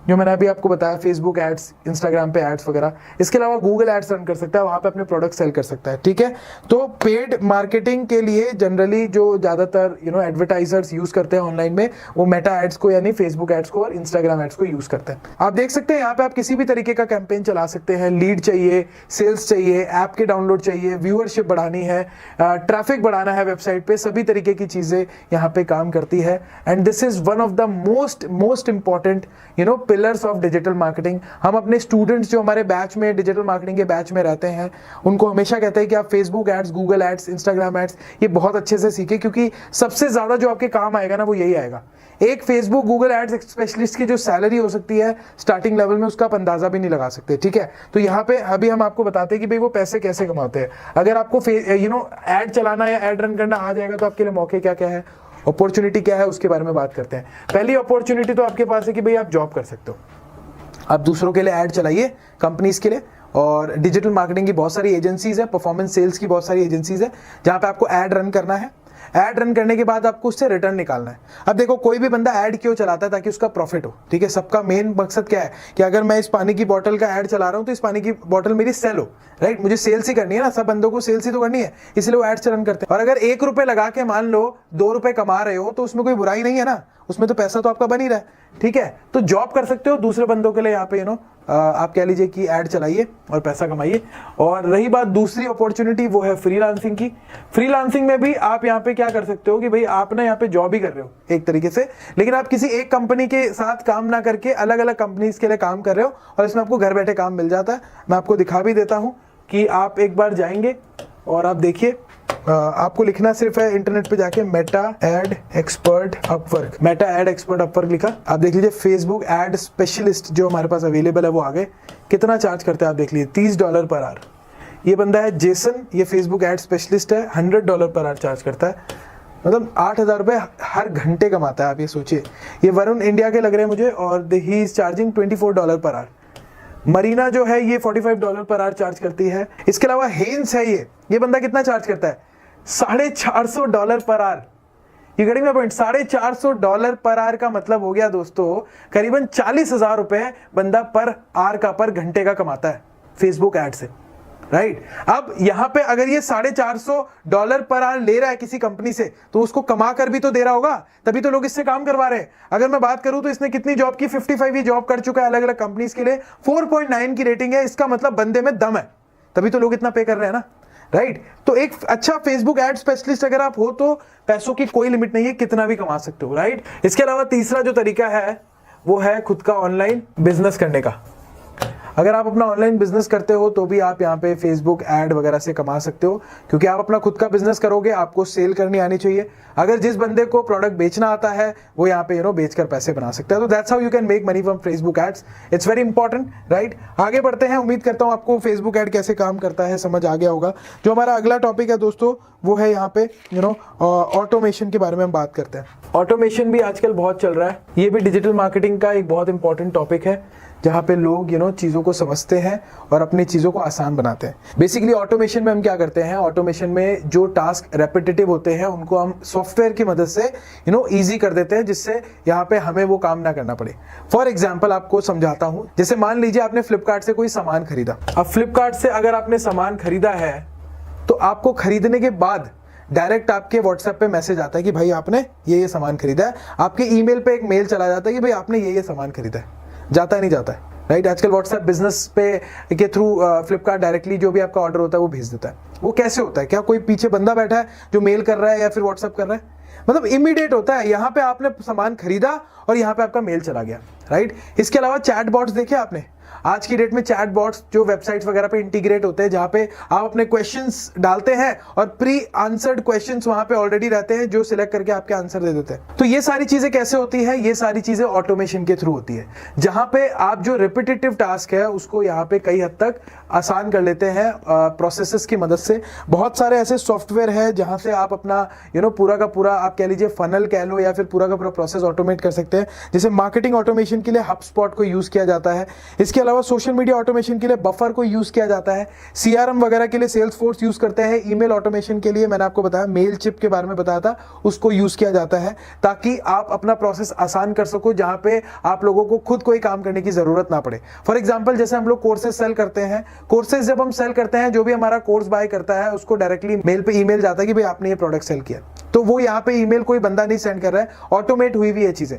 जो मैंने अभी आपको बताया, फेसबुक एड्स, इंस्टाग्राम पे एड्स वगैरह। इसके अलावा गूगल एड्स रन कर सकता है, वहां पे अपने प्रोडक्ट सेल कर सकता है, ठीक है। तो पेड मार्केटिंग के लिए जनरली जो ज्यादातर एडवर्टाइजर्स यूज करते हैं ऑनलाइन में, वो मेटा एड्स को यानी फेसबुक एड्स को और इंस्टाग्राम एड्स को यूज करते हैं। आप देख सकते हैं यहाँ पे आप किसी भी तरीके का कैंपेन चला सकते हैं। लीड चाहिए, सेल्स चाहिए, ऐप के डाउनलोड चाहिए, व्यूअरशिप बढ़ानी है, ट्रैफिक बढ़ाना है वेबसाइट पे, सभी तरीके की चीजें यहाँ पे काम करती है। And this is one of the most important pillars of digital marketing. हम अपने स्टूडेंट्स जो हमारे बैच में, डिजिटल मार्केटिंग के बैच में रहते हैं, उनको हमेशा कहते हैं कि आप Facebook ads, Google ads, Instagram ads ये बहुत अच्छे से सीखें, क्योंकि सबसे ज्यादा जो आपके काम आएगा ना वो यही आएगा। एक फेसबुक गूगल एड्स स्पेशलिस्ट की जो सैलरी हो सकती है स्टार्टिंग लेवल में, उसका आप अंदाजा भी नहीं लगा सकते, ठीक है। तो यहाँ पे अभी हम आपको बताते हैं कि भाई वो पैसे कैसे कमाते हैं। अगर आपको एड चलाना या एड रन करना आ जाएगा तो आपके लिए मौके क्या क्या है, अपॉर्चुनिटी क्या है, उसके बारे में बात करते हैं। पहली अपॉर्चुनिटी तो आपके पास है कि भाई आप जॉब कर सकते हो। आप दूसरों के लिए ऐड चलाइए, कंपनीज के लिए, और डिजिटल मार्केटिंग की बहुत सारी एजेंसीज है, परफॉर्मेंस सेल्स की बहुत सारी एजेंसीज है, जहां पे आपको ऐड रन करना है। ऐड रन करने के बाद आपको उससे रिटर्न निकालना है। अब देखो, कोई भी बंदा ऐड क्यों चलाता है? ताकि उसका प्रॉफिट हो, ठीक है। सबका मेन मकसद क्या है कि अगर मैं इस पानी की बोतल का ऐड चला रहा हूं तो इस पानी की बोतल मेरी सेल हो, राइट। मुझे सेल्स ही करनी है ना, सब बंदों को सेल्स ही तो करनी है, इसलिए वो एड्स रन करते हैं। और अगर 1 रुपए लगा के मान लो 2 रुपए कमा रहे हो तो उसमें कोई बुराई नहीं है ना, उसमें तो पैसा तो आपका बन ही रहा है, ठीक है। तो जॉब कर सकते हो दूसरे बंदों के लिए, यहाँ पे आप कह लीजिए कि ऐड चलाइए और पैसा कमाइए। और रही बात दूसरी अपॉर्चुनिटी, वो है फ्रीलांसिंग की। फ्रीलांसिंग में भी आप यहाँ पे क्या कर सकते हो कि भाई आप ना यहाँ पे जॉब ही कर रहे हो एक तरीके से, लेकिन आप किसी एक कंपनी के साथ काम ना करके अलग अलग कंपनीज के लिए काम कर रहे हो, और इसमें आपको घर बैठे काम मिल जाता है। मैं आपको दिखा भी देता हूँ कि आप एक बार जाएंगे और आप देखिए, आपको लिखना सिर्फ है इंटरनेट पे जाके Meta ad expert Upwork, Meta ad expert Upwork लिखा, आप देख लीजिए फेसबुक एड स्पेशलिस्ट जो हमारे पास अवेलेबल है वो आ गए। कितना चार्ज करते हैं आप देख लीजिए, $30 पर आवर। ये बंदा है जेसन, ये फेसबुक एड स्पेशलिस्ट है, $100 पर आवर चार्ज करता है, मतलब 8,000 रुपए हर घंटे कमाता है। आप ये सोचिए। ये वरुण इंडिया के लग रहे हैं मुझे, और he is charging $24 per hour. Marina जो है ये $45 पर आवर चार्ज करती है। इसके अलावा हेन्स है, ये बंदा कितना चार्ज करता है? $450 पर आवर। ये getting my point, $450 per hour का मतलब हो गया दोस्तों करीबन 40,000 रुपए बंदा पर आवर का, पर घंटे का कमाता है फेसबुक एड से, राइट। अब यहां पे अगर ये $450 पर आवर ले रहा है किसी कंपनी से, तो उसको कमा कर भी तो दे रहा होगा, तभी तो लोग इससे काम करवा रहे हैं। अगर मैं बात करूं तो इसने कितनी जॉब की, 55 ये जॉब कर चुका है अलग अलग कंपनीज के लिए, 4.9 की रेटिंग है। इसका मतलब बंदे में दम है, तभी तो लोग इतना पे कर रहे हैं ना, राइट। तो एक अच्छा फेसबुक एड स्पेशलिस्ट अगर आप हो तो पैसों की कोई लिमिट नहीं है, कितना भी कमा सकते हो, राइट। इसके अलावा तीसरा जो तरीका है वो है खुद का ऑनलाइन बिजनेस करने का। अगर आप अपना ऑनलाइन बिजनेस करते हो तो भी आप यहाँ पे फेसबुक एड वगैरह से कमा सकते हो, क्योंकि आप अपना खुद का बिजनेस करोगे, आपको सेल करनी आनी चाहिए। अगर जिस बंदे को प्रोडक्ट बेचना आता है वो यहाँ पे बेचकर पैसे बना सकता है। तो that's how you can make money from Facebook ads. It's very important, right. आगे बढ़ते हैं। उम्मीद करता हूँ आपको फेसबुक एड कैसे काम करता है समझ आ गया होगा। जो हमारा अगला टॉपिक है दोस्तों वो है यहाँ पे ऑटोमेशन के बारे में हम बात करते हैं। ऑटोमेशन भी आजकल बहुत चल रहा है, ये भी डिजिटल मार्केटिंग का एक बहुत इंपॉर्टेंट टॉपिक है, जहाँ पे लोग चीज़ों को समझते हैं और अपनी चीज़ों को आसान बनाते हैं। बेसिकली ऑटोमेशन में हम क्या करते हैं, ऑटोमेशन में जो टास्क रेपिटेटिव होते हैं उनको हम सॉफ्टवेयर की मदद से ईजी कर देते हैं, जिससे यहाँ पे हमें वो काम ना करना पड़े। फॉर एग्जाम्पल आपको समझाता हूँ, जैसे मान लीजिए आपने फ्लिपकार्ट से कोई सामान खरीदा। अब फ्लिपकार्ट से अगर आपने सामान खरीदा है तो आपको खरीदने के बाद डायरेक्ट आपके व्हाट्सएप पे मैसेज आता है कि भाई आपने ये सामान खरीदा है। आपके ईमेल पे एक मेल चला जाता है कि भाई आपने ये सामान खरीदा है। जाता नहीं जाता है, राइट। आजकल व्हाट्सएप बिजनेस पे के थ्रू फ्लिपकार्ट डायरेक्टली जो भी आपका ऑर्डर होता है वो भेज देता है। वो कैसे होता है? क्या कोई पीछे बंदा बैठा है जो मेल कर रहा है या फिर व्हाट्सएप कर रहा है? मतलब इमीडिएट होता है। यहाँ पे आपने सामान खरीदा और यहाँ पे आपका मेल चला गया, राइट। इसके अलावा चैट बॉट्स देखे आपने? आज की डेट में चैट बॉट्स जो वेबसाइट्स वगैरह पे इंटीग्रेट होते हैं, जहाँ पे आप अपने क्वेश्चंस डालते हैं और प्री आंसर्ड क्वेश्चंस वहां पे ऑलरेडी रहते हैं जो सिलेक्ट करके आपके आंसर दे देते हैं। तो ये सारी चीजें कैसे होती है? ये सारी चीजें ऑटोमेशन के थ्रू होती है, जहां पे आप जो रिपीटेटिव टास्क है उसको यहाँ पे कई हद तक आसान कर लेते हैं प्रोसेसेस की मदद से। बहुत सारे ऐसे सॉफ्टवेयर है जहां से आप अपना पूरा का पूरा आप कह लीजिए फनल कह लो या फिर पूरा का पूरा प्रोसेस ऑटोमेट कर सकते हैं। जैसे मार्केटिंग ऑटोमेशन के लिए हबस्पॉट को यूज किया जाता है। इसके इसके अलावा सोशल मीडिया ऑटोमेशन के लिए बफर को यूज किया जाता है, सीआरएम वगैरह के लिए सेल्सफोर्स यूज करते हैं, ईमेल ऑटोमेशन के लिए मैंने आपको बताया मेल चिप के बारे में बताया था, उसको यूज किया जाता है ताकि आप अपना प्रोसेस आसान कर सको, जहां पे आप लोगों को खुद कोई काम करने की जरूरत ना पड़े। फॉर एग्जांपल जैसे हम लोग कोर्सेज सेल करते हैं, कोर्सेज जब हम सेल करते हैं, जो भी हमारा कोर्स बाय करता है उसको डायरेक्टली मेल पे ईमेल जाता है कि भाई आपने ये प्रोडक्ट सेल किया, तो वो यहाँ पे ईमेल कोई बंदा नहीं सेंड कर रहा है, ऑटोमेट हुई हुई ये चीजें।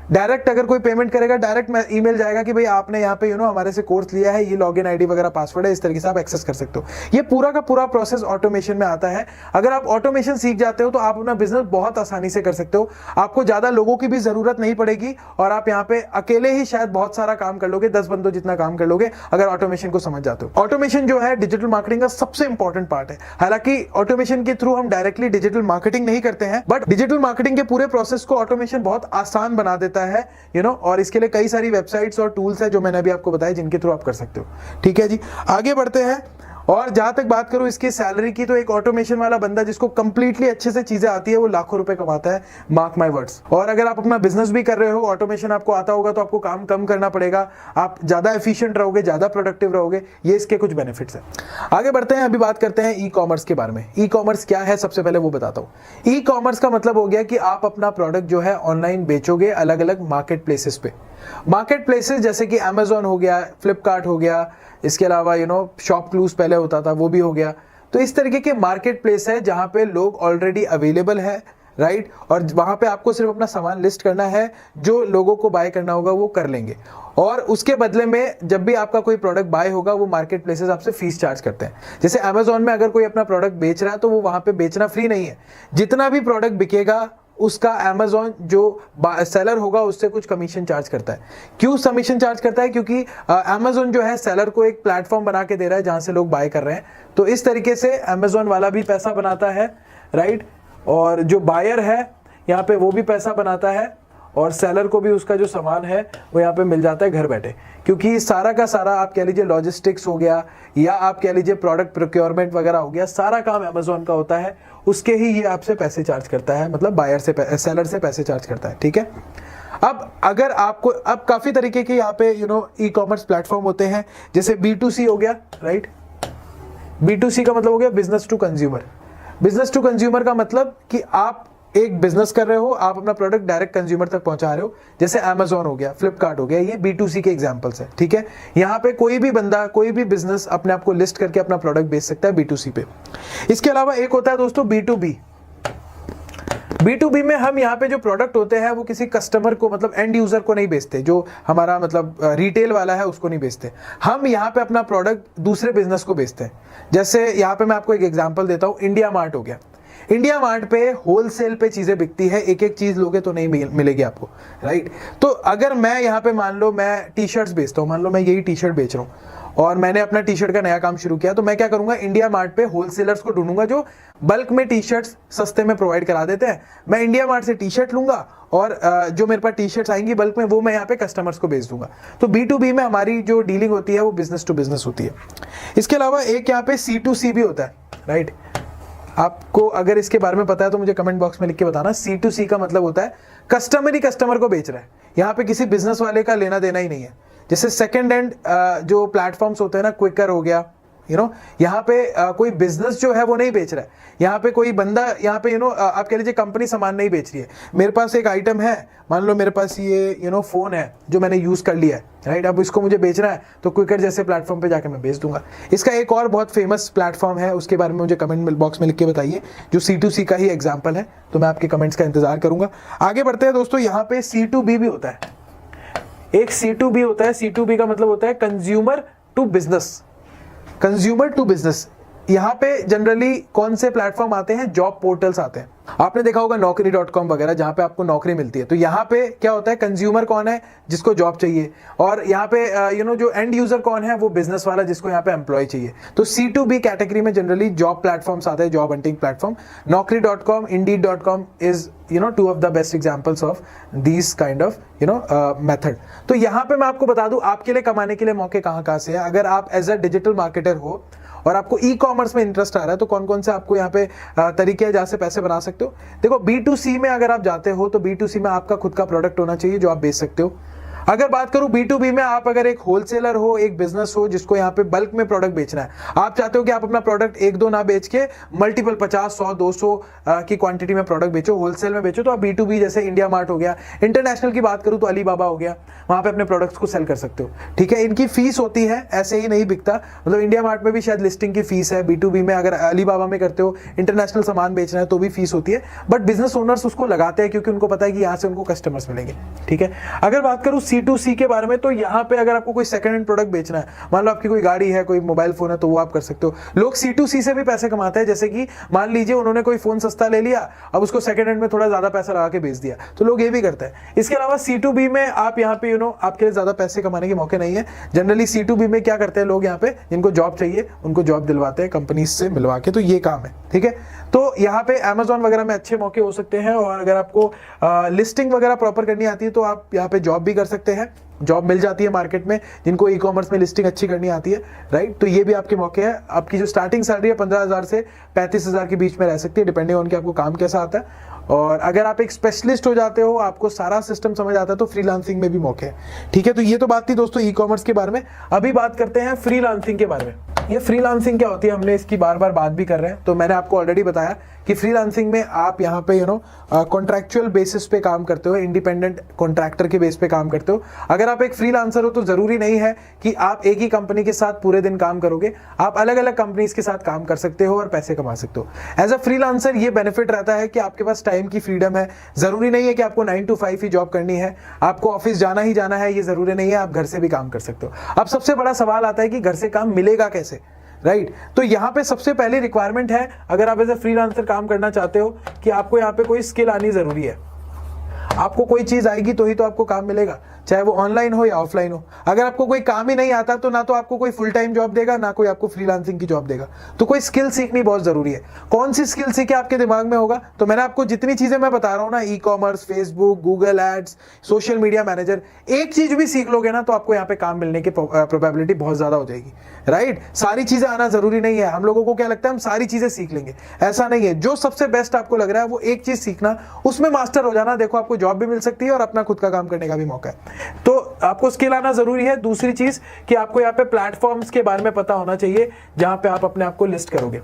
डायरेक्ट अगर कोई पेमेंट करेगा डायरेक्ट ईमेल जाएगा कि भाई आपने यहाँ पे हमारे से कोर्स लिया है, ये लॉगिन आईडी वगैरह पासवर्ड है, इस तरीके से आप एक्सेस कर सकते हो। ये पूरा का पूरा प्रोसेस ऑटोमेशन में आता है। अगर आप ऑटोमेशन सीख जाते हो तो आप अपना बिजनेस बहुत आसानी से कर सकते हो, आपको ज्यादा लोगों की भी जरूरत नहीं पड़ेगी और आप यहाँ पे अकेले ही शायद बहुत सारा काम कर लोगे, 10 बंदों जितना काम कर लोगे अगर ऑटोमेशन को समझ जाते हो। ऑटोमेशन जो है डिजिटल मार्केटिंग का सबसे इंपॉर्टेंट पार्ट है। हालांकि ऑटोमेशन के थ्रू हम डायरेक्टली डिजिटल मार्केटिंग नहीं करते हैं, बट डिजिटल मार्केटिंग के पूरे प्रोसेस को ऑटोमेशन बहुत आसान बना देता है और इसके लिए कई सारी वेबसाइट्स और टूल्स है जो मैंने अभी आपको बताया, जिनके थ्रू आप कर सकते हो। ठीक है जी, आगे बढ़ते हैं। और जहां तक बात करूं इसकी सैलरी की, तो एक ऑटोमेशन वाला बंदा जिसको कंप्लीटली अच्छे से चीजें आती है वो लाखों रुपए कमाता है, मार्क माय वर्ड्स। और अगर आप अपना बिजनेस भी कर रहे हो, ऑटोमेशन आपको आता होगा तो आपको काम कम करना पड़ेगा, आप ज्यादा एफिशिएंट रहोगे, ज्यादा प्रोडक्टिव रहोगे। ये इसके कुछ बेनिफिट्स हैं। आगे बढ़ते हैं, अभी बात करते हैं ई कॉमर्स के बारे में। ई कॉमर्स क्या है सबसे पहले वो बताता हूं। ई कॉमर्स का मतलब हो गया कि आप अपना प्रोडक्ट जो है ऑनलाइन बेचोगे अलग अलग मार्केट प्लेसेस पे। मार्केट प्लेसेस जैसे कि अमेजोन हो गया, फ्लिपकार्ट हो गया, इसके अलावा शॉप क्लूज पहले होता था वो भी हो गया। तो इस तरीके के मार्केट प्लेस है जहां पे लोग ऑलरेडी अवेलेबल है, राइट, और वहां पे आपको सिर्फ अपना सामान लिस्ट करना है, जो लोगों को बाय करना होगा वो कर लेंगे, और उसके बदले में जब भी आपका कोई प्रोडक्ट बाय होगा वो मार्केट प्लेसेस आपसे फीस चार्ज करते हैं। जैसे अमेजोन में अगर कोई अपना प्रोडक्ट बेच रहा है तो वो वहां पे बेचना फ्री नहीं है, जितना भी प्रोडक्ट बिकेगा उसका अमेजोन जो सेलर होगा उससे कुछ कमीशन चार्ज करता है। क्यों कमीशन चार्ज करता है? क्योंकि अमेजोन जो है सेलर को एक प्लेटफॉर्म बना के दे रहा है जहां से लोग बाय कर रहे हैं, तो इस तरीके से अमेजोन वाला भी पैसा बनाता है, राइट, और जो बायर है यहाँ पे वो भी पैसा बनाता है, और सेलर को भी उसका जो सामान है वो यहाँ पे मिल जाता है घर बैठे। क्योंकि सारा का सारा आप कह लीजिए लॉजिस्टिक्स हो गया या आप कह लीजिए प्रोडक्ट प्रोक्योरमेंट वगैरह हो गया, सारा काम अमेजोन का होता है, उसके ही ये आपसे पैसे चार्ज करता है, मतलब बायर से सेलर से पैसे चार्ज करता है। ठीक है, अब अगर आपको अब काफी तरीके के यहाँ पे ई कॉमर्स प्लेटफॉर्म होते हैं, जैसे B2C हो गया, राइट। B2C का मतलब हो गया business to consumer. Business to consumer का मतलब कि आप एक बिजनेस कर रहे हो, आप अपना प्रोडक्ट डायरेक्ट कंज्यूमर तक पहुंचा रहे हो, जैसे अमेजोन हो गया, फ्लिपकार्ट हो गया, ये B2C के एग्जांपल्स है। ठीक है, यहाँ पे कोई भी बंदा कोई भी बिजनेस अपने आप को लिस्ट करके अपना प्रोडक्ट बेच सकता है B2C पे। इसके अलावा एक होता है दोस्तों B2B। B2B में हम यहाँ पे जो प्रोडक्ट होते हैं वो किसी कस्टमर को, मतलब एंड यूजर को नहीं बेचते, जो हमारा मतलब रिटेल वाला है उसको नहीं बेचते, हम यहाँ पे अपना प्रोडक्ट दूसरे बिजनेस को बेचते हैं। जैसे यहाँ पे मैं आपको एक एग्जांपल देता हूँ, इंडिया मार्ट हो गया। इंडिया मार्ट पे होलसेल पे चीजें बिकती है, एक एक चीज लोगे तो नहीं मिलेगी आपको, राइट। तो अगर मैं यहाँ पे मान लो मैं टी शर्ट्स बेचता हूँ, मान लो मैं यही टी शर्ट बेच रहा हूँ और मैंने अपना टी शर्ट का नया काम शुरू किया, तो मैं क्या करूंगा, इंडिया मार्ट पे होलसेलर्स को ढूंढूंगा जो बल्क में टी शर्ट्स सस्ते में प्रोवाइड करा देते हैं। मैं इंडिया मार्ट से टी शर्ट लूंगा और जो मेरे पास टी शर्ट्स आएंगी बल्क में वो मैं यहाँ पे कस्टमर्स को बेच दूंगा। तो B2B में हमारी जो डीलिंग होती है वो बिजनेस टू बिजनेस होती है। इसके अलावा एक यहाँ पे C2C भी होता है, राइट। आपको अगर इसके बारे में पता है तो मुझे कमेंट बॉक्स में लिख के बताना। C2C का मतलब होता है कस्टमर ही कस्टमर को बेच रहा है, यहाँ पे किसी बिजनेस वाले का लेना देना ही नहीं है। जैसे सेकंड हैंड जो प्लेटफॉर्म्स होते हैं ना, क्विकर हो गया, यहाँ पे कोई बिजनेस जो है वो नहीं बेच रहा है, यहाँ पे कोई बंदा यहाँ पे आप कह लीजिए कंपनी सामान नहीं बेच रही है। मेरे पास एक आइटम है, मान लो मेरे पास ये फोन है जो मैंने यूज कर लिया है, राइट। अब इसको मुझे बेचना है तो क्विकर जैसे प्लेटफॉर्म पे जाके मैं बेच दूंगा। इसका एक और बहुत फेमस प्लेटफॉर्म है, उसके बारे में मुझे कमेंट बॉक्स में लिख के बताइए, जो C2C का ही एग्जाम्पल है, तो मैं आपके कमेंट्स का इंतजार करूंगा। आगे बढ़ते हैं दोस्तों, यहाँ पे C2B भी होता है। एक C2B होता है, C2B का मतलब होता है consumer to business. Consumer to business, यहाँ पे जनरली कौन से प्लेटफॉर्म आते हैं, जॉब पोर्टल्स आते हैं। आपने देखा होगा naukri.com वगैरह, जहाँ पे आपको नौकरी मिलती है। तो यहाँ पे क्या होता है, कंज्यूमर कौन है, जिसको जॉब चाहिए, और यहाँ पे जो एंड यूजर कौन है, वो बिजनेस वाला जिसको यहाँ पे एम्प्लॉय चाहिए। तो C2B कैटेगरी में जनरली जॉब प्लेटफॉर्म्स आते हैं, job hunting platform. naukri.com, indeed.com is two of the best examples of this kind of method. तो यहाँ पे मैं आपको बता दूं, आपके लिए कमाने के लिए मौके कहाँ से है। अगर आप एज अ डिजिटल मार्केटर हो और आपको ई कॉमर्स में इंटरेस्ट आ रहा है, तो कौन कौन से आपको यहाँ पे तरीके हैं जहाँ से पैसे बना सकते हो। देखो, B2C में अगर आप जाते हो तो B2C में आपका खुद का प्रोडक्ट होना चाहिए जो आप बेच सकते हो। अगर बात करूं B2B में, आप अगर एक होलसेलर हो, एक बिजनेस हो जिसको यहाँ पे बल्क में प्रोडक्ट बेचना है, आप चाहते हो कि आप अपना प्रोडक्ट एक दो ना बेच के मल्टीपल 50, 100, 200 की क्वांटिटी में प्रोडक्ट बेचो, होलसेल में बेचो, तो आप B2B जैसे इंडिया मार्ट हो गया, इंटरनेशनल की बात करूं तो अलीबाबा हो गया, वहां पे अपने प्रोडक्ट्स को सेल कर सकते हो। ठीक है, इनकी फीस होती है, ऐसे ही नहीं बिकता, मतलब इंडिया मार्ट में भी शायद लिस्टिंग की फीस है, B2B में अगर अलीबाबा में करते हो, इंटरनेशनल सामान बेचना है तो भी फीस होती है, बट बिजनेस ओनर्स उसको लगाते हैं क्योंकि उनको पता है कि यहाँ से उनको कस्टमर्स मिलेंगे। ठीक है, अगर बात करूं C2C के बारे में, तो यहाँ पे अगर आपको कोई सेकंड हैंड प्रोडक्ट बेचना है, मान लो आपकी कोई गाड़ी है, कोई मोबाइल फोन है, तो वो आप कर सकते हो। लोग C2C से भी पैसे कमाते हैं, जैसे कि मान लीजिए उन्होंने कोई फोन सस्ता ले लिया, अब उसको सेकंड हैंड में थोड़ा ज्यादा पैसा लगा के बेच दिया, तो लोग ये भी करते हैं। इसके अलावा C2B में आप यहाँ पे आपके लिए ज्यादा पैसे कमाने के मौके नहीं है। जनरली C2B में क्या करते हैं लोग, यहाँ पे जिनको जॉब चाहिए उनको जॉब दिलवाते हैं कंपनी से मिलवा के, तो ये काम है। ठीक है, तो यहाँ पे Amazon वगैरह में अच्छे मौके हो सकते हैं, और अगर आपको लिस्टिंग वगैरह प्रॉपर करनी आती है तो आप यहाँ पे जॉब भी कर सकते हैं, जॉब मिल जाती है मार्केट में जिनको ई कॉमर्स में लिस्टिंग अच्छी करनी आती है, राइट। तो ये भी आपके मौके हैं। आपकी जो स्टार्टिंग सैलरी है 15,000 से 35,000 के बीच में रह सकती है, डिपेंडिंग ऑन कि आपको काम कैसा आता है। और अगर आप एक स्पेशलिस्ट हो जाते हो, आपको सारा सिस्टम समझ आता है, तो फ्रीलांसिंग में भी मौके हैं। ठीक है, तो ये तो बात थी दोस्तों ई कॉमर्स के बारे में। अभी बात करते हैं फ्रीलांसिंग के बारे में। ये फ्रीलांसिंग क्या होती है, हमने इसकी बार बार बात भी कर रहे हैं। तो मैंने आपको ऑलरेडी बताया कि फ्रीलांसिंग में आप यहाँ पे कॉन्ट्रैक्चुअल बेसिस पे काम करते हो, इंडिपेंडेंट कॉन्ट्रैक्टर के बेस पे काम करते हो। अगर आप एक फ्रीलांसर हो तो जरूरी नहीं है कि आप एक ही कंपनी के साथ पूरे दिन काम करोगे, आप अलग अलग कंपनीज के साथ काम कर सकते हो और पैसे कमा सकते हो। एज अ फ्रीलांसर ये बेनिफिट रहता है कि आपके पास टाइम की फ्रीडम है। जरूरी नहीं है कि आपको 9 to 5 ही जॉब करनी है, आपको ऑफिस जाना ही जाना है, ये जरूरी नहीं है, आप घर से भी काम कर सकते हो। अब सबसे बड़ा सवाल आता है कि घर से काम मिलेगा कैसे, राइट। तो यहाँ पे सबसे पहली रिक्वायरमेंट है, अगर आप एज ए फ्रीलांसर काम करना चाहते हो, कि आपको यहाँ पे कोई स्किल आनी जरूरी है। आपको कोई चीज आएगी तो ही तो आपको काम मिलेगा, चाहे वो ऑनलाइन हो या ऑफलाइन हो। अगर आपको कोई काम ही नहीं आता तो ना तो आपको कोई फुल टाइम जॉब देगा, ना कोई आपको फ्रीलांसिंग की जॉब देगा। तो कोई स्किल सीखनी बहुत जरूरी है। कौन सी स्किल सीखे आपके दिमाग में होगा, तो मैंने आपको जितनी चीजें मैं बता रहा हूं ना, ecommerce, Facebook, Google ads, social media manager, एक चीज भी सीख लोगे ना तो आपको यहाँ पे काम मिलने की प्रोबेबिलिटी बहुत ज्यादा हो जाएगी, राइट। सारी चीजें आना जरूरी नहीं है। हम लोगों को क्या लगता है हम सारी चीजें सीख लेंगे, ऐसा नहीं है। जो सबसे बेस्ट आपको लग रहा है वो एक चीज सीखना, उसमें मास्टर हो जाना, देखो आपको जॉब भी मिल सकती है और अपना खुद का काम करने का भी मौका है। तो आपको स्किल आना जरूरी है। दूसरी चीज कि आपको यहाँ पे प्लेटफॉर्म्स के बारे में पता होना चाहिए जहां पे आप अपने आप को लिस्ट करोगे।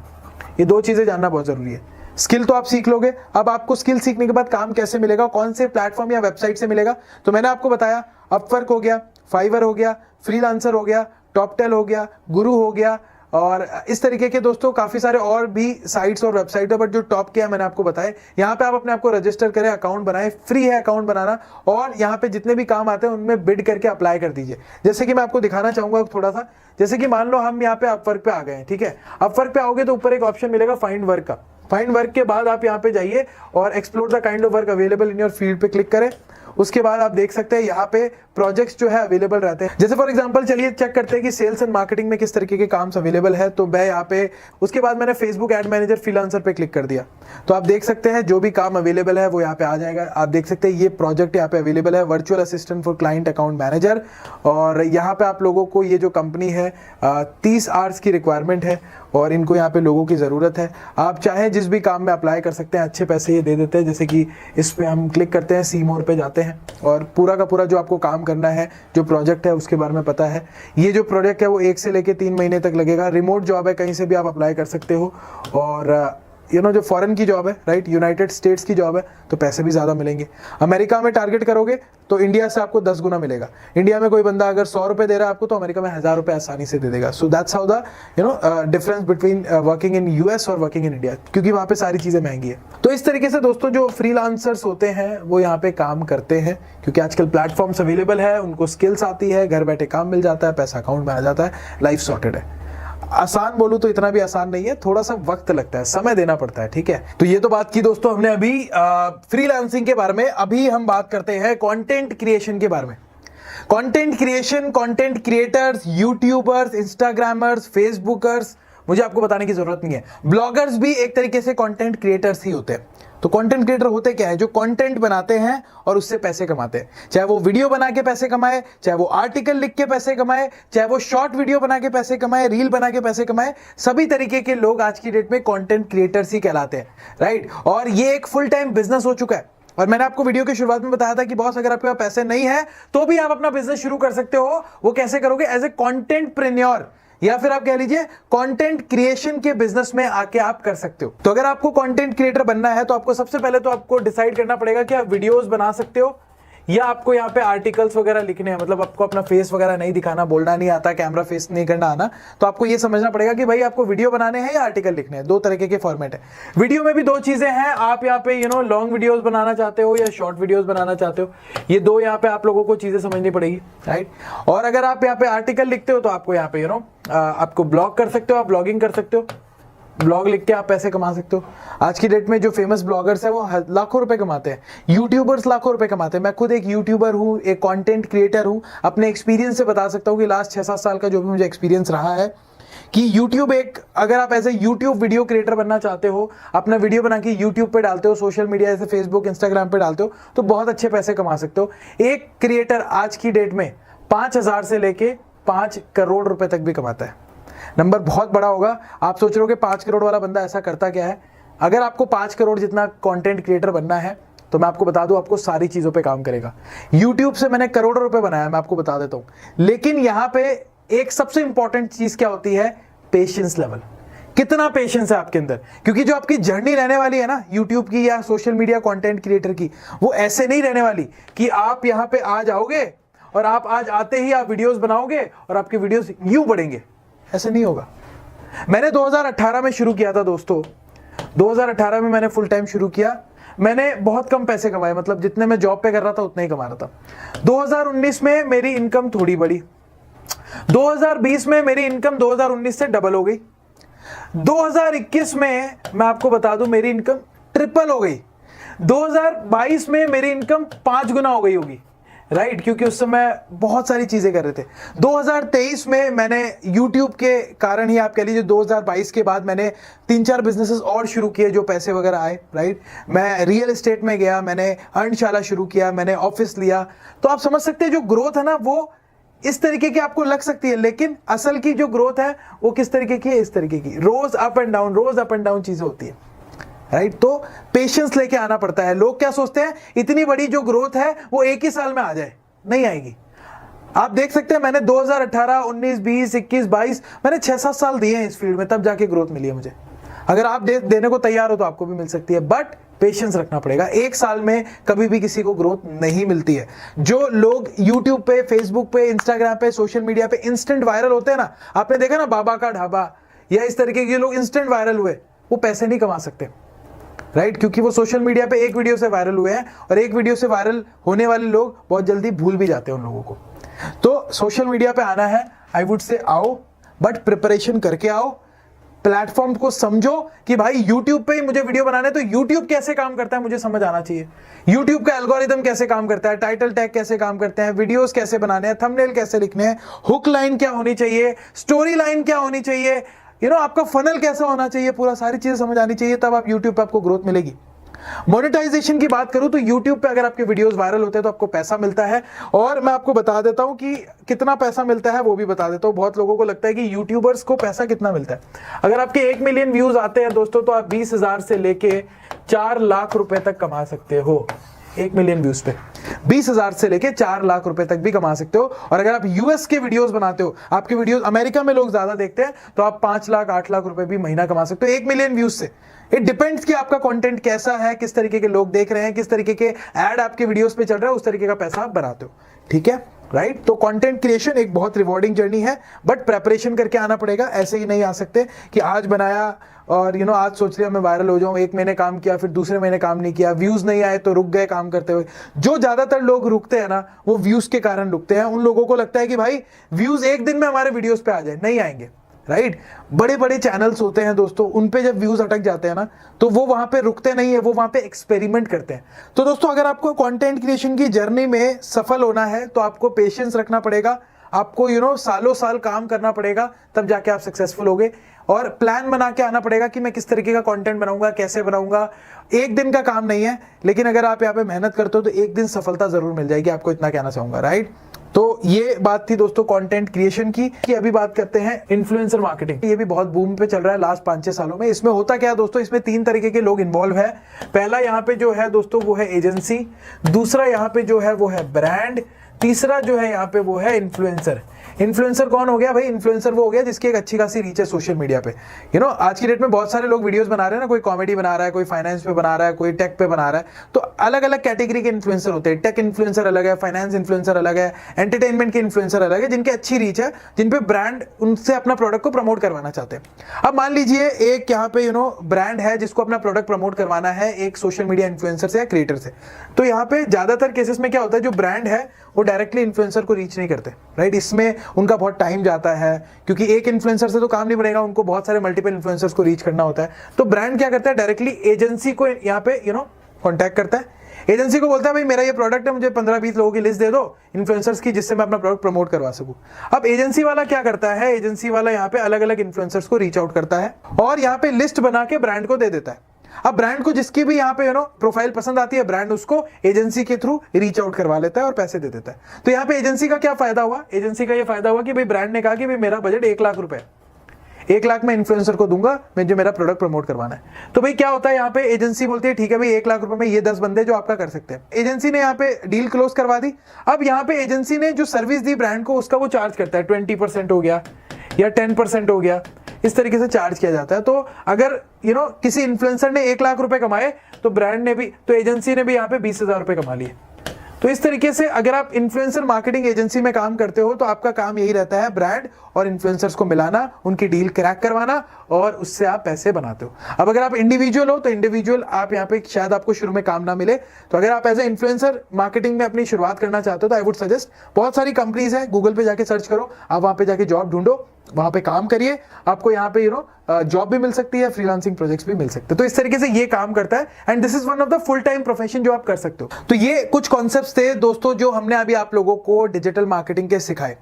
ये दो चीजें जानना बहुत जरूरी है। स्किल तो आप सीख लोगे, अब आपको स्किल सीखने के बाद काम कैसे मिलेगा, कौन से प्लेटफॉर्म या वेबसाइट से मिलेगा, तो मैंने आपको बताया अपवर्क हो गया, फाइवर हो गया, फ्रीलांसर हो गया, टॉपटेल हो गया, गुरु हो गया, और इस तरीके के दोस्तों काफी सारे और भी साइट्स और वेबसाइट है, बट जो टॉप के हैं मैंने आपको बताए। यहाँ पे आप अपने आप को रजिस्टर करें, अकाउंट बनाएं, फ्री है अकाउंट बनाना, और यहाँ पे जितने भी काम आते हैं उनमें बिड करके अप्लाई कर दीजिए। जैसे कि मैं आपको दिखाना चाहूंगा थोड़ा सा, जैसे कि मान लो हम यहाँ पे अपवर्क पे आ गए हैं, ठीक है। अपवर्क पे आओगे तो ऊपर एक ऑप्शन मिलेगा फाइंड वर्क का। फाइंड वर्क के बाद आप यहाँ पे जाइए और explore the kind of work available in your field पे क्लिक करें। उसके बाद आप देख सकते हैं यहाँ पे प्रोजेक्ट्स जो है अवेलेबल रहते हैं। जैसे फॉर एग्जांपल चलिए चेक करते हैं कि सेल्स एंड मार्केटिंग में किस तरीके के काम अवेलेबल है। तो मैं यहाँ पे उसके बाद मैंने फेसबुक एड मैनेजर फ्रीलांसर पे क्लिक कर दिया, तो आप देख सकते हैं जो भी काम अवेलेबल है वो यहाँ पे आ जाएगा। आप देख सकते हैं ये प्रोजेक्ट यहाँ पे अवेलेबल है, virtual assistant for client account manager, और यहाँ पे आप लोगों को ये जो कंपनी है 30 आवर्स की रिक्वायरमेंट है और इनको यहाँ पे लोगों की ज़रूरत है। आप चाहें जिस भी काम में अप्लाई कर सकते हैं, अच्छे पैसे ये दे देते हैं। जैसे कि इस पे हम क्लिक करते हैं, सी मोर पे जाते हैं और पूरा का पूरा जो आपको काम करना है, जो प्रोजेक्ट है उसके बारे में पता है। ये जो प्रोजेक्ट है वो 1 से लेके 3 महीने तक लगेगा। रिमोट जॉब है, कहीं से भी आप अप्लाई कर सकते हो, और जो फॉरेन की जॉब है, राइट, यूनाइटेड स्टेट्स की जॉब है, तो पैसे भी ज़्यादा मिलेंगे। अमेरिका में टारगेट करोगे तो इंडिया से आपको 10 गुना मिलेगा। इंडिया में कोई बंदा अगर 100 रुपये दे रहा है आपको, तो अमेरिका में 1000 रुपये आसानी से दे देगा। So that's how the difference between working in US और वर्किंग इन इंडिया, क्योंकि वहाँ पे सारी चीज़ें महंगी है। तो इस तरीके से दोस्तों जो फ्रीलांसर्स होते हैं वो यहाँ पे काम करते हैं, क्योंकि आजकल प्लेटफॉर्म्स अवेलेबल है, उनको स्किल्स आती है, घर बैठे काम मिल जाता है, पैसा अकाउंट में आ जाता है, लाइफ सॉर्टेड है। आसान बोलूं तो इतना भी आसान नहीं है, थोड़ा सा वक्त लगता है, समय देना पड़ता है, ठीक है। तो ये तो बात की दोस्तों हमने अभी फ्रीलांसिंग के बारे में। अभी हम बात करते हैं कंटेंट क्रिएशन के बारे में। Content creation, content creators, YouTubers, Instagrammers, Facebookers, मुझे आपको बताने की जरूरत नहीं है, ब्लॉगर्स भी एक तरीके से कंटेंट क्रिएटर्स ही होते हैं। तो कंटेंट क्रिएटर होते क्या है? जो कंटेंट बनाते हैं और उससे पैसे कमाते हैं। चाहे वो वीडियो बना के पैसे कमाए, चाहे वो आर्टिकल लिख के पैसे कमाए, चाहे वो शॉर्ट वीडियो बना के पैसे कमाए, रील बना के पैसे कमाए, सभी तरीके के लोग आज की डेट में कंटेंट क्रिएटर्स ही कहलाते हैं, राइट। और ये एक फुल टाइम बिजनेस हो चुका है। और मैंने आपको वीडियो की शुरुआत में बताया था कि बॉस अगर आपके पास पैसे नहीं है तो भी आप अपना बिजनेस शुरू कर सकते हो। वो कैसे करोगे? एज ए कंटेंटप्रेन्योर, या फिर आप कह लीजिए कंटेंट क्रिएशन के बिजनेस में आके आप कर सकते हो। तो अगर आपको कंटेंट क्रिएटर बनना है तो आपको सबसे पहले तो आपको डिसाइड करना पड़ेगा कि आप वीडियोस बना सकते हो या आपको यहाँ पे आर्टिकल्स वगैरह लिखने हैं। मतलब आपको अपना फेस वगैरह नहीं दिखाना, बोलना नहीं आता, कैमरा फेस नहीं करना आना, तो आपको ये समझना पड़ेगा कि भाई आपको वीडियो बनाने हैं या आर्टिकल लिखने हैं। दो तरीके के फॉर्मेट है। वीडियो में भी दो चीजें हैं, आप यहाँ पे लॉन्ग वीडियोस बनाना चाहते हो या शॉर्ट वीडियोस बनाना चाहते हो, ये दो यहाँ पे आप लोगों को चीजें समझनी पड़ेगी, राइट। और अगर आप यहाँ पे आर्टिकल लिखते हो तो आपको यहाँ पे आपको ब्लॉग कर सकते हो, आप ब्लॉगिंग कर सकते हो, ब्लॉग लिख के आप पैसे कमा सकते हो। आज की डेट में जो फेमस ब्लॉगर्स है वो लाखों रुपए कमाते हैं, यूट्यूबर्स लाखों रुपए कमाते हैं। मैं खुद एक यूट्यूबर हूँ, एक कंटेंट क्रिएटर हूँ, अपने एक्सपीरियंस से बता सकता हूँ कि लास्ट 6-7 साल का जो भी मुझे एक्सपीरियंस रहा है कि यूट्यूब अगर आप as a YouTube video creator बनना चाहते हो, अपना वीडियो बना के यूट्यूब पे डालते हो, सोशल मीडिया जैसे फेसबुक इंस्टाग्राम पे डालते हो, तो बहुत अच्छे पैसे कमा सकते हो। एक क्रिएटर आज की डेट में 5,000 से लेके 5 करोड़ रुपए तक भी कमाता है। नंबर बहुत बड़ा होगा। आप सोच रहे हो कि 5 करोड़ वाला बंदा ऐसा करता क्या है? अगर आपको 5 करोड़ जितना कंटेंट क्रिएटर बनना है तो मैं आपको बता दूं, आपको सारी चीजों पे काम करेगा। यूट्यूब से मैंने करोड़ों रुपए बनाया, मैं आपको बता देता हूं। लेकिन यहां पे एक सबसे इंपॉर्टेंट चीज क्या होती है? Patience level. कितना पेशेंस है आपके अंदर? क्योंकि जो आपकी जर्नी रहने वाली है ना यूट्यूब की या सोशल मीडिया कंटेंट क्रिएटर की, वो ऐसे नहीं रहने वाली कि आप यहां पे आ जाओगे और आप आज आते ही आप वीडियोस बनाओगे और आपके वीडियोस यूं बढ़ेंगे। ऐसे नहीं होगा। मैंने 2018 में शुरू किया था दोस्तों। 2018 में मैंने फुल टाइम शुरू किया। मैंने बहुत कम पैसे कमाए, मतलब जितने मैं जॉब पे कर रहा था उतने ही कमा रहा था। 2019 में मेरी इनकम थोड़ी बढ़ी। 2020 में मेरी इनकम 2019 से डबल हो गई। 2021 में मैं आपको बता दूं मेरी इनकम ट्रिपल हो गई। 2022 में मेरी इनकम 5 गुना हो गई होगी, राइट, क्योंकि उस समय बहुत सारी चीजें कर रहे थे। 2023 में मैंने YouTube के कारण ही आप कह लीजिए 2022 के बाद मैंने 3-4 बिजनेसेस और शुरू किए जो पैसे वगैरह आए, राइट। मैं रियल एस्टेट में गया, मैंने अर्नशाला शुरू किया, मैंने ऑफिस लिया। तो आप समझ सकते हैं जो ग्रोथ है ना वो इस तरीके की आपको लग सकती है, लेकिन असल की जो ग्रोथ है वो किस तरीके की है? इस तरीके की। रोज अप एंड डाउन चीजें होती है, राइट। तो पेशेंस लेके आना पड़ता है। लोग क्या सोचते हैं इतनी बड़ी जो ग्रोथ है वो एक ही साल में आ जाए, नहीं आएगी। आप देख सकते हैं मैंने 2018, 19, 20, 21, 22 मैंने 6-7 साल दिए हैं इस फील्ड में, तब जाके ग्रोथ मिली है मुझे। अगर आप देने को तैयार हो तो आपको भी मिल सकती है, बट पेशेंस रखना पड़ेगा। एक साल में कभी भी किसी को ग्रोथ नहीं मिलती है। जो लोग यूट्यूब पे, फेसबुक पे, इंस्टाग्राम पे, सोशल मीडिया पे इंस्टेंट वायरल होते हैं ना, आपने देखा ना बाबा का ढाबा या इस तरीके के लोग इंस्टेंट वायरल हुए, वो पैसे नहीं कमा सकते, राइट, क्योंकि वो सोशल मीडिया पे एक वीडियो से वायरल हुए हैं और एक वीडियो से वायरल होने वाले लोग बहुत जल्दी भूल भी जाते हैं उन लोगों को। तो सोशल मीडिया पे आना है, आई वुड से आओ, बट प्रिपरेशन करके आओ। प्लेटफॉर्म को समझो कि भाई YouTube पे ही मुझे वीडियो बनाना है, तो YouTube कैसे काम करता है मुझे समझ आना चाहिए। YouTube का एल्गोरिदम कैसे काम करता है, टाइटल टैग कैसे काम करते हैं, वीडियोस कैसे बनाने हैं, थंबनेल कैसे लिखने हैं, हुक लाइन क्या होनी चाहिए, स्टोरी लाइन क्या होनी चाहिए, आपका फनल कैसा होना चाहिए, पूरा सारी चीजें समझ आनी चाहिए, तब आप YouTube पे आपको ग्रोथ मिलेगी। मोनेटाइजेशन की बात करूं तो YouTube पे अगर आपके वीडियोस वायरल होते हैं तो आपको पैसा मिलता है, और मैं आपको बता देता हूं कि कितना पैसा मिलता है वो भी बता देता हूं। बहुत लोगों को लगता है कि यूट्यूबर्स को पैसा कितना मिलता है। अगर आपके 1 मिलियन व्यूज आते हैं दोस्तों तो आप 20,000 से लेके 4 लाख रुपए तक कमा सकते हो। 1 मिलियन व्यूज पे 20,000 से लेके 4 लाख रुपए तक भी कमा सकते हो। और अगर आप यूएस के वीडियोस बनाते हो, आपके वीडियोस अमेरिका में लोग ज्यादा देखते हैं, तो आप 5 लाख 8 लाख रुपए भी महीना कमा सकते हो 1 मिलियन व्यूज से। इट डिपेंड्स कि आपका कंटेंट कैसा है, किस तरीके के लोग देख रहे हैं, किस तरीके के ऐड आपके वीडियोस पे चल रहा है, उस तरीके का पैसा आप बनाते हो, ठीक है, राइट। तो कंटेंट क्रिएशन एक बहुत रिवॉर्डिंग जर्नी है, बट प्रेपरेशन करके आना पड़ेगा। ऐसे ही नहीं आ सकते कि आज बनाया और आज सोच लिया मैं वायरल हो जाऊं, 1 महीने काम किया, फिर दूसरे महीने काम नहीं किया, व्यूज नहीं आए तो रुक गए काम करते हुए। जो ज्यादातर लोग रुकते हैं ना, वो व्यूज के कारण रुकते हैं। उन लोगों को लगता है कि भाई व्यूज एक दिन में हमारे वीडियोस पे आ जाए, नहीं आएंगे, राइट। बड़े बड़े चैनल्स होते हैं दोस्तों, उन पे जब व्यूज अटक जाते हैं ना, तो वो वहां पे रुकते नहीं है, वो वहां पे एक्सपेरिमेंट करते हैं। तो दोस्तों अगर आपको कंटेंट क्रिएशन की जर्नी में सफल होना है तो आपको पेशेंस रखना पड़ेगा, आपको सालों साल काम करना पड़ेगा, तब जाके आप सक्सेसफुल होगे। और प्लान बना के आना पड़ेगा कि मैं किस तरीके का कंटेंट बनाऊंगा, कैसे बनाऊंगा। एक दिन का काम नहीं है, लेकिन अगर आप यहाँ पे मेहनत करते हो तो एक दिन सफलता जरूर मिल जाएगी, आपको इतना कहना चाहूंगा, राइट। तो ये बात थी दोस्तों कंटेंट क्रिएशन की। कि अभी बात करते हैं इन्फ्लुएंसर मार्केटिंग। ये भी बहुत बूम पे चल रहा है लास्ट 5-6 सालों में। इसमें होता क्या है दोस्तों, इसमें 3 तरीके के लोग इन्वॉल्व है। पहला यहाँ पे जो है दोस्तों वो है एजेंसी, दूसरा यहाँ पे जो है वो है ब्रांड, तीसरा जो है यहाँ पे वो है इन्फ्लुएंसर। इन्फ्लुएंसर कौन हो गया भाई? इन्फ्लुएंसर वो हो गया जिसकी एक अच्छी खासी रीच है सोशल मीडिया पे। आज की डेट में बहुत सारे लोग वीडियोस बना रहे हैं ना, कोई कॉमेडी बना रहा है, कोई फाइनेंस पे बना रहा है, कोई टेक पे बना रहा है। तो अलग अलग कैटेगरी के इन्फ्लुएंसर होते हैं। टेक इन्फ्लुएंसर अलग है, फाइनेंस इन्फ्लुएंसर अलग है, एंटरटेनमेंट के इन्फ्लुएंसर अलग है, जिनकी अच्छी रीच है, जिन पे ब्रांड उनसे अपना प्रोडक्ट को प्रमोट करवाना चाहते हैं। अब मान लीजिए एक यहाँ पे ब्रांड है जिसको अपना प्रोडक्ट प्रमोट करवाना है एक सोशल मीडिया इन्फ्लुएंसर से या क्रिएटर से। तो यहाँ पे ज्यादातर केसेस में क्या होता है, जो ब्रांड है वो डायरेक्टली इन्फ्लुएंसर को रीच नहीं करते, राइट। इसमें उनका बहुत टाइम जाता है, क्योंकि एक इन्फ्लुएंसर से तो काम नहीं बनेगा, उनको बहुत सारे मल्टीपल इन्फ्लुएंसर्स को रीच करना होता है। तो ब्रांड क्या करता है, डायरेक्टली एजेंसी को यहाँ पे कॉन्टैक्ट करता है। एजेंसी को बोलता है भाई मेरा ये प्रोडक्ट है, मुझे 15-20 लोगों की लिस्ट दे दो इन्फ्लुएंसर्स की, जिससे मैं अपना प्रोडक्ट प्रमोट करवा सकूं। अब एजेंसी वाला क्या करता है, एजेंसी वाला यहाँ पे अलग अलग इन्फ्लुएंसर्स को रीच आउट करता है और यहाँ पे लिस्ट बना के ब्रांड को दे देता है। अब ब्रांड को जिसकी भी यहाँ पे प्रोफाइल पसंद आती है, ब्रांड उसको एजेंसी के थ्रू रीच आउट करवा लेता है और पैसे दे देता है। तो यहाँ पे एजेंसी का क्या फायदा हुआ? एजेंसी का ये फायदा हुआ कि भाई ब्रांड ने कहा कि भाई मेरा बजट 1 लाख रुपए, 1 लाख में इन्फ्लुएंसर को दूंगा मैं, जो मेरा प्रोडक्ट प्रमोट करवाना है। तो भाई क्या होता है, यहाँ पे एजेंसी बोलती है ठीक है भाई 1 लाख रुपए में ये 10 बंदे जो आपका कर सकते हैं। एजेंसी ने यहाँ पे डील क्लोज करवा दी। अब यहाँ पे एजेंसी ने जो सर्विस दी ब्रांड को, उसका वो चार्ज करता है। 20% हो गया या 10% हो गया, इस तरीके से चार्ज किया जाता है। तो अगर किसी इन्फ्लुएंसर ने 1 लाख रुपए कमाए तो ब्रांड ने भी, तो एजेंसी ने भी यहाँ पे 20,000 रुपए कमा लिए। तो इस तरीके से अगर आप इन्फ्लुएंसर मार्केटिंग एजेंसी में काम करते हो तो आपका काम यही रहता है, ब्रांड और इन्फ्लुएंसर्स को मिलाना, उनकी डील क्रैक करवाना और उससे आप पैसे बनाते हो। अब अगर आप इंडिविजुअल हो तो इंडिविजुअल आप यहाँ पे शायद आपको शुरू में काम ना मिले, तो अगर आप एज ए इन्फ्लुएंसर मार्केटिंग में अपनी शुरुआत करना चाहते हो तो आई वुड सजेस्ट, बहुत सारी कंपनीज है, गूगल पे जाके सर्च करो, आप वहां पे जाके जॉब ढूंढो, वहां पे काम करिए, आपको यहाँ पे जॉब भी मिल सकती है, फ्रीलांसिंग प्रोजेक्ट्स भी मिल सकते हैं। तो इस तरीके से ये काम करता है and this is one of the full time profession जो आप कर सकते हो। तो ये कुछ कॉन्सेप्ट्स थे दोस्तों जो हमने अभी आप लोगों को डिजिटल मार्केटिंग के सिखाए।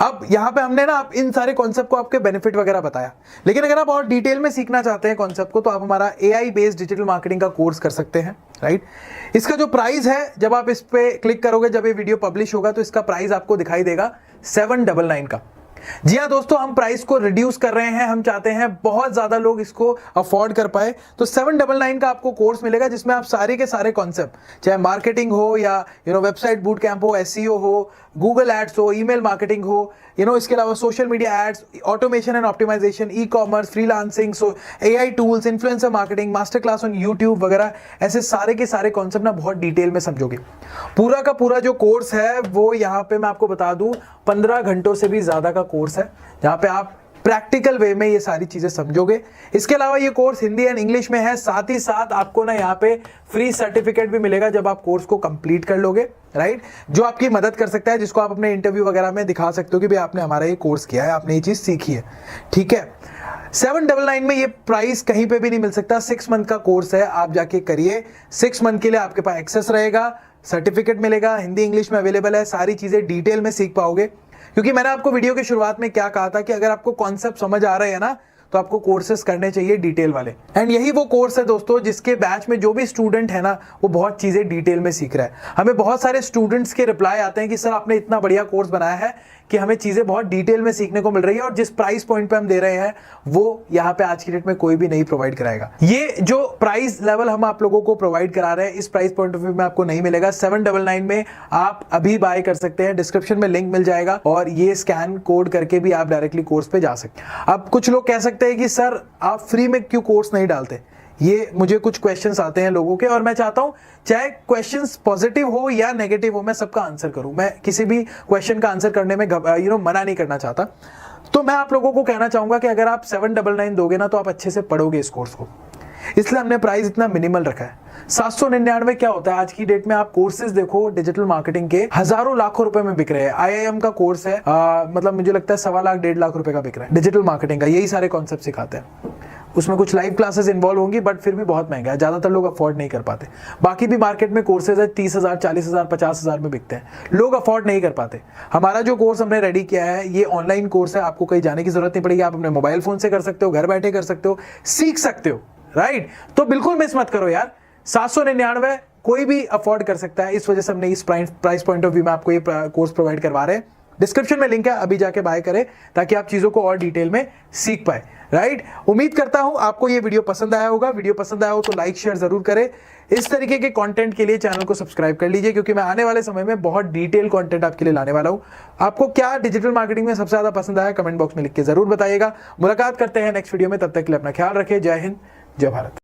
अब यहाँ पे हमने आप इन सारे कॉन्सेप्ट को आपके बेनिफिट वगैरह बताया, लेकिन अगर आप और डिटेल में सीखना चाहते हैं कॉन्सेप्ट को तो आप हमारा AI बेस्ड डिजिटल मार्केटिंग का कोर्स कर सकते हैं, राइट। इसका जो प्राइस है, जब आप इस पे क्लिक करोगे, जब ये वीडियो पब्लिश होगा तो इसका प्राइस आपको दिखाई देगा 799 का। जी हाँ दोस्तों, हम प्राइस को रिड्यूस कर रहे हैं, हम चाहते हैं बहुत ज्यादा लोग इसको अफोर्ड कर पाए। तो 799 का आपको कोर्स मिलेगा जिसमें आप सारे के सारे कॉन्सेप्ट, चाहे मार्केटिंग हो या वेबसाइट बूट कैंप हो, SEO हो, गूगल एड्स हो, ईमेल मार्केटिंग हो, इसके अलावा social media ads, automation and optimisation, ecommerce, freelancing, AI tools, influencer marketing, master class on YouTube वगैरह, ऐसे सारे के सारे कॉन्सेप्ट ना बहुत डिटेल में समझोगे। पूरा का पूरा जो कोर्स है वो यहाँ पे मैं आपको बता दूं 15 घंटों से भी ज्यादा का कोर्स है, जहाँ पे आप प्रैक्टिकल वे में ये सारी चीजें समझोगे। इसके अलावा ये कोर्स हिंदी एंड इंग्लिश में है, साथ ही साथ आपको ना यहाँ पे फ्री सर्टिफिकेट भी मिलेगा जब आप कोर्स को कंप्लीट कर लोगे, राइट, जो आपकी मदद कर सकता है, जिसको आप अपने इंटरव्यू वगैरह में दिखा सकते हो कि भाई आपने हमारा ये कोर्स किया है, आपने ये चीज सीखी है, ठीक है। 799 में ये प्राइस कहीं पे भी नहीं मिल सकता। 6 मंथ का कोर्स है, आप जाके करिए। 6 मंथ के लिए आपके पास एक्सेस रहेगा, सर्टिफिकेट मिलेगा, हिंदी इंग्लिश में अवेलेबल है, सारी चीजें डिटेल में सीख पाओगे। क्योंकि मैंने आपको वीडियो के शुरुआत में क्या कहा था कि अगर आपको कॉन्सेप्ट समझ आ रहे हैं ना तो आपको कोर्सेज करने चाहिए डिटेल वाले। एंड यही वो कोर्स है दोस्तों जिसके बैच में जो भी स्टूडेंट है ना वो बहुत चीजें डिटेल में सीख रहा है। हमें बहुत सारे स्टूडेंट्स के रिप्लाई आते हैं कि सर आपने इतना बढ़िया कोर्स बनाया है कि हमें चीजें बहुत डिटेल में सीखने को मिल रही है, और जिस प्राइस पॉइंट पे हम दे रहे हैं वो यहाँ पे आज की डेट में कोई भी नहीं प्रोवाइड कराएगा। ये जो प्राइस लेवल हम आप लोगों को प्रोवाइड करा रहे हैं इस प्राइस पॉइंट ऑफ व्यू में आपको नहीं मिलेगा। 799 में आप अभी बाय कर सकते हैं, डिस्क्रिप्शन में लिंक मिल जाएगा और ये स्कैन कोड करके भी आप डायरेक्टली कोर्स पे जा सकते हैं। अब कुछ लोग कह सकते हैं कि सर आप फ्री में क्यों कोर्स नहीं डालते, ये मुझे कुछ क्वेश्चंस आते हैं लोगों के, और मैं चाहता हूं चाहे क्वेश्चंस पॉजिटिव हो या नेगेटिव हो मैं सबका आंसर करूं। मैं किसी भी क्वेश्चन का आंसर करने में मना नहीं करना चाहता। तो मैं आप लोगों को कहना चाहूंगा कि अगर आप 799 दोगे ना तो आप अच्छे से पढ़ोगे इस कोर्स को, इसलिए हमने प्राइस इतना मिनिमल रखा है। 799 क्या होता है आज की डेट में, आप कोर्सेज देखो डिजिटल मार्केटिंग के हजारों लाखों रुपए में बिक रहे हैं। IIM का कोर्स है, मतलब मुझे लगता है 1.25 लाख 1.5 लाख रुपए का बिक रहा है डिजिटल मार्केटिंग का। यही सारे कॉन्सेप्ट सिखाते हैं, उसमें कुछ लाइव क्लासेस इन्वॉल्व होंगी बट फिर भी बहुत महंगा है, ज्यादातर लोग अफोर्ड नहीं कर पाते। बाकी भी मार्केट में कोर्सेज है 30,000 40,000 50,000 में बिकते हैं, लोग अफोर्ड नहीं कर पाते। हमारा जो कोर्स हमने रेडी किया है ये ऑनलाइन कोर्स है, आपको कहीं जाने की जरूरत नहीं पड़ेगी, आप अपने मोबाइल फोन से कर सकते हो, घर बैठे कर सकते हो, सीख सकते हो, राइट। तो बिल्कुल मिस मत करो यार, 799 कोई भी अफोर्ड कर सकता है, इस वजह से हमने इस प्राइस पॉइंट ऑफ व्यू में आपको ये कोर्स प्रोवाइड करवा रहे हैं। डिस्क्रिप्शन में लिंक है, अभी जाके बाय करें ताकि आप चीजों को और डिटेल में सीख पाए। राइट, उम्मीद करता हूं आपको ये वीडियो पसंद आया होगा। वीडियो पसंद आया हो तो लाइक शेयर जरूर करें। इस तरीके के कंटेंट के लिए चैनल को सब्सक्राइब कर लीजिए, क्योंकि मैं आने वाले समय में बहुत डिटेल कंटेंट आपके लिए लाने वाला हूं। आपको क्या डिजिटल मार्केटिंग में सबसे ज्यादा पसंद आया, कमेंट बॉक्स में लिख के जरूर बताइएगा। मुलाकात करते हैं नेक्स्ट वीडियो में, तब तक के लिए अपना ख्याल रखें। जय हिंद, जय भारत।